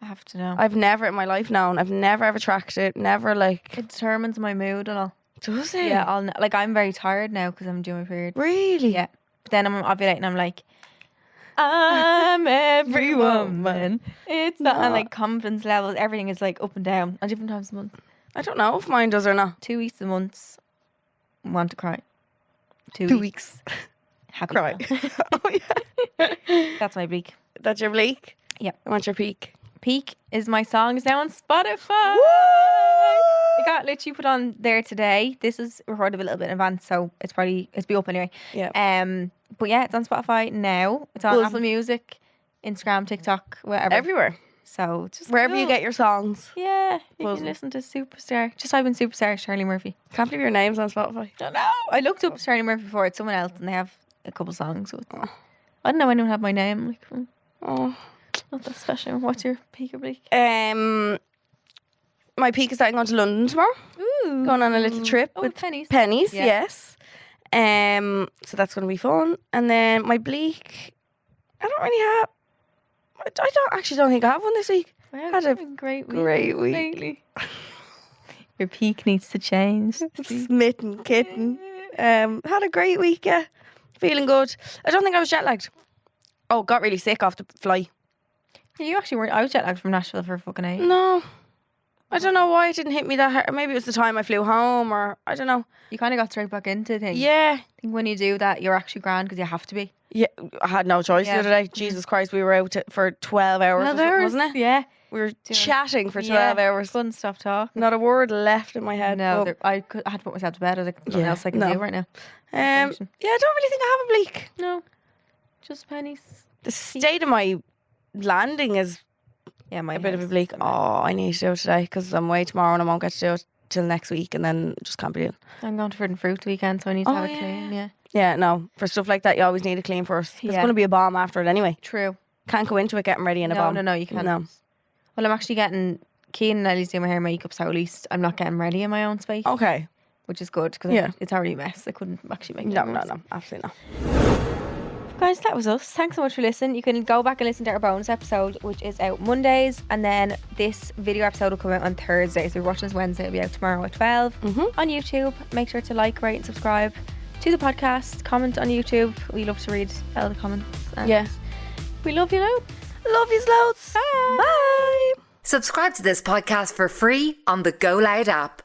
I have to know. I've never in my life known. I've never ever tracked it. Never like. It determines my mood and all. Does it? Yeah, I'm very tired now because I'm doing my period. Really? Yeah. But then I'm ovulating and I'm like, I'm every woman. It's not. And like confidence levels, everything is like up and down at different times of the month. I don't know if mine does or not. 2 weeks a month, want to cry. 2 weeks. Happy. Cry. now. Oh, yeah. That's my bleak. That's your bleak? Yeah. I want your peak. Peak is my songs now on Spotify. I got literally put on there today. This is recorded a little bit in advance, so it's be up anyway. Yeah. But yeah, it's on Spotify now. It's on Apple Music, Instagram, TikTok, whatever. Everywhere. So just Wherever you get your songs. Yeah, you Buzzing. can listen to Superstar. Just type in Superstar, Charlie Murphy. Can't believe your name's on Spotify. I don't know. I looked up Charlie Murphy before. It's someone else, and they have a couple songs with. I don't know anyone have my name. Like, Oh. not that special. What's your peak or bleak? My peak is that I'm going to London tomorrow. Ooh. Going on a little trip with pennies. Pennies, Yeah. yes. So that's going to be fun. And then my bleak, I don't really have. I don't think I have one this week. Wow, Had a great week. great week. Lately. Your peak needs to change. Smitten kitten. Had a great week. Yeah, feeling good. I don't think I was jet lagged. Oh, got really sick off the flight. Yeah, you actually weren't. I was jet lagged from Nashville for fucking 8. No, I don't know why it didn't hit me that hard. Maybe it was the time I flew home, or I don't know. You kind of got straight back into things. Yeah. I think when you do that, you're actually grand because you have to be. Yeah, I had no choice the other day. Jesus Christ, we were out for 12 hours, or something, wasn't it? Yeah. We were chatting for 12 hours. Couldn't stop talking. Not a word left in my head. No, but, I had to put myself to bed. I was like, nothing else I can do right now. yeah, I don't really think I have a bleak. No, just pennies. The state of my landing is Yeah, my a bit of a house bleak. is Oh, I need to do it today because I'm away tomorrow and I won't get to do it till next week, and then just can't be doing. I'm going to Food and Fruit weekend, so I need to Oh, have it yeah. clean. Yeah, Yeah, no, for stuff like that, you always need to clean first. It's Yeah. going to be a bomb after it anyway. true. Can't go into it getting ready in a bomb. No, you can't. No. Well, I'm actually getting Keen and Ellie's doing my hair and makeup, so at least I'm not getting ready in my own space, Okay. which is good because Yeah. it's already a mess. I couldn't actually make it No, any no, worse. no, absolutely not. Guys, that was us. Thanks so much for listening. You can go back and listen to our bonus episode, which is out Mondays, and then this video episode will come out on Thursday. So if you're watching this Wednesday, it'll be out tomorrow at 12 on YouTube. Make sure to like, rate, and subscribe to the podcast. Comment on YouTube. We love to read all the comments. And Yeah. we love you loads. Love you loads. Bye. Bye. Subscribe to this podcast for free on the GoLoud app.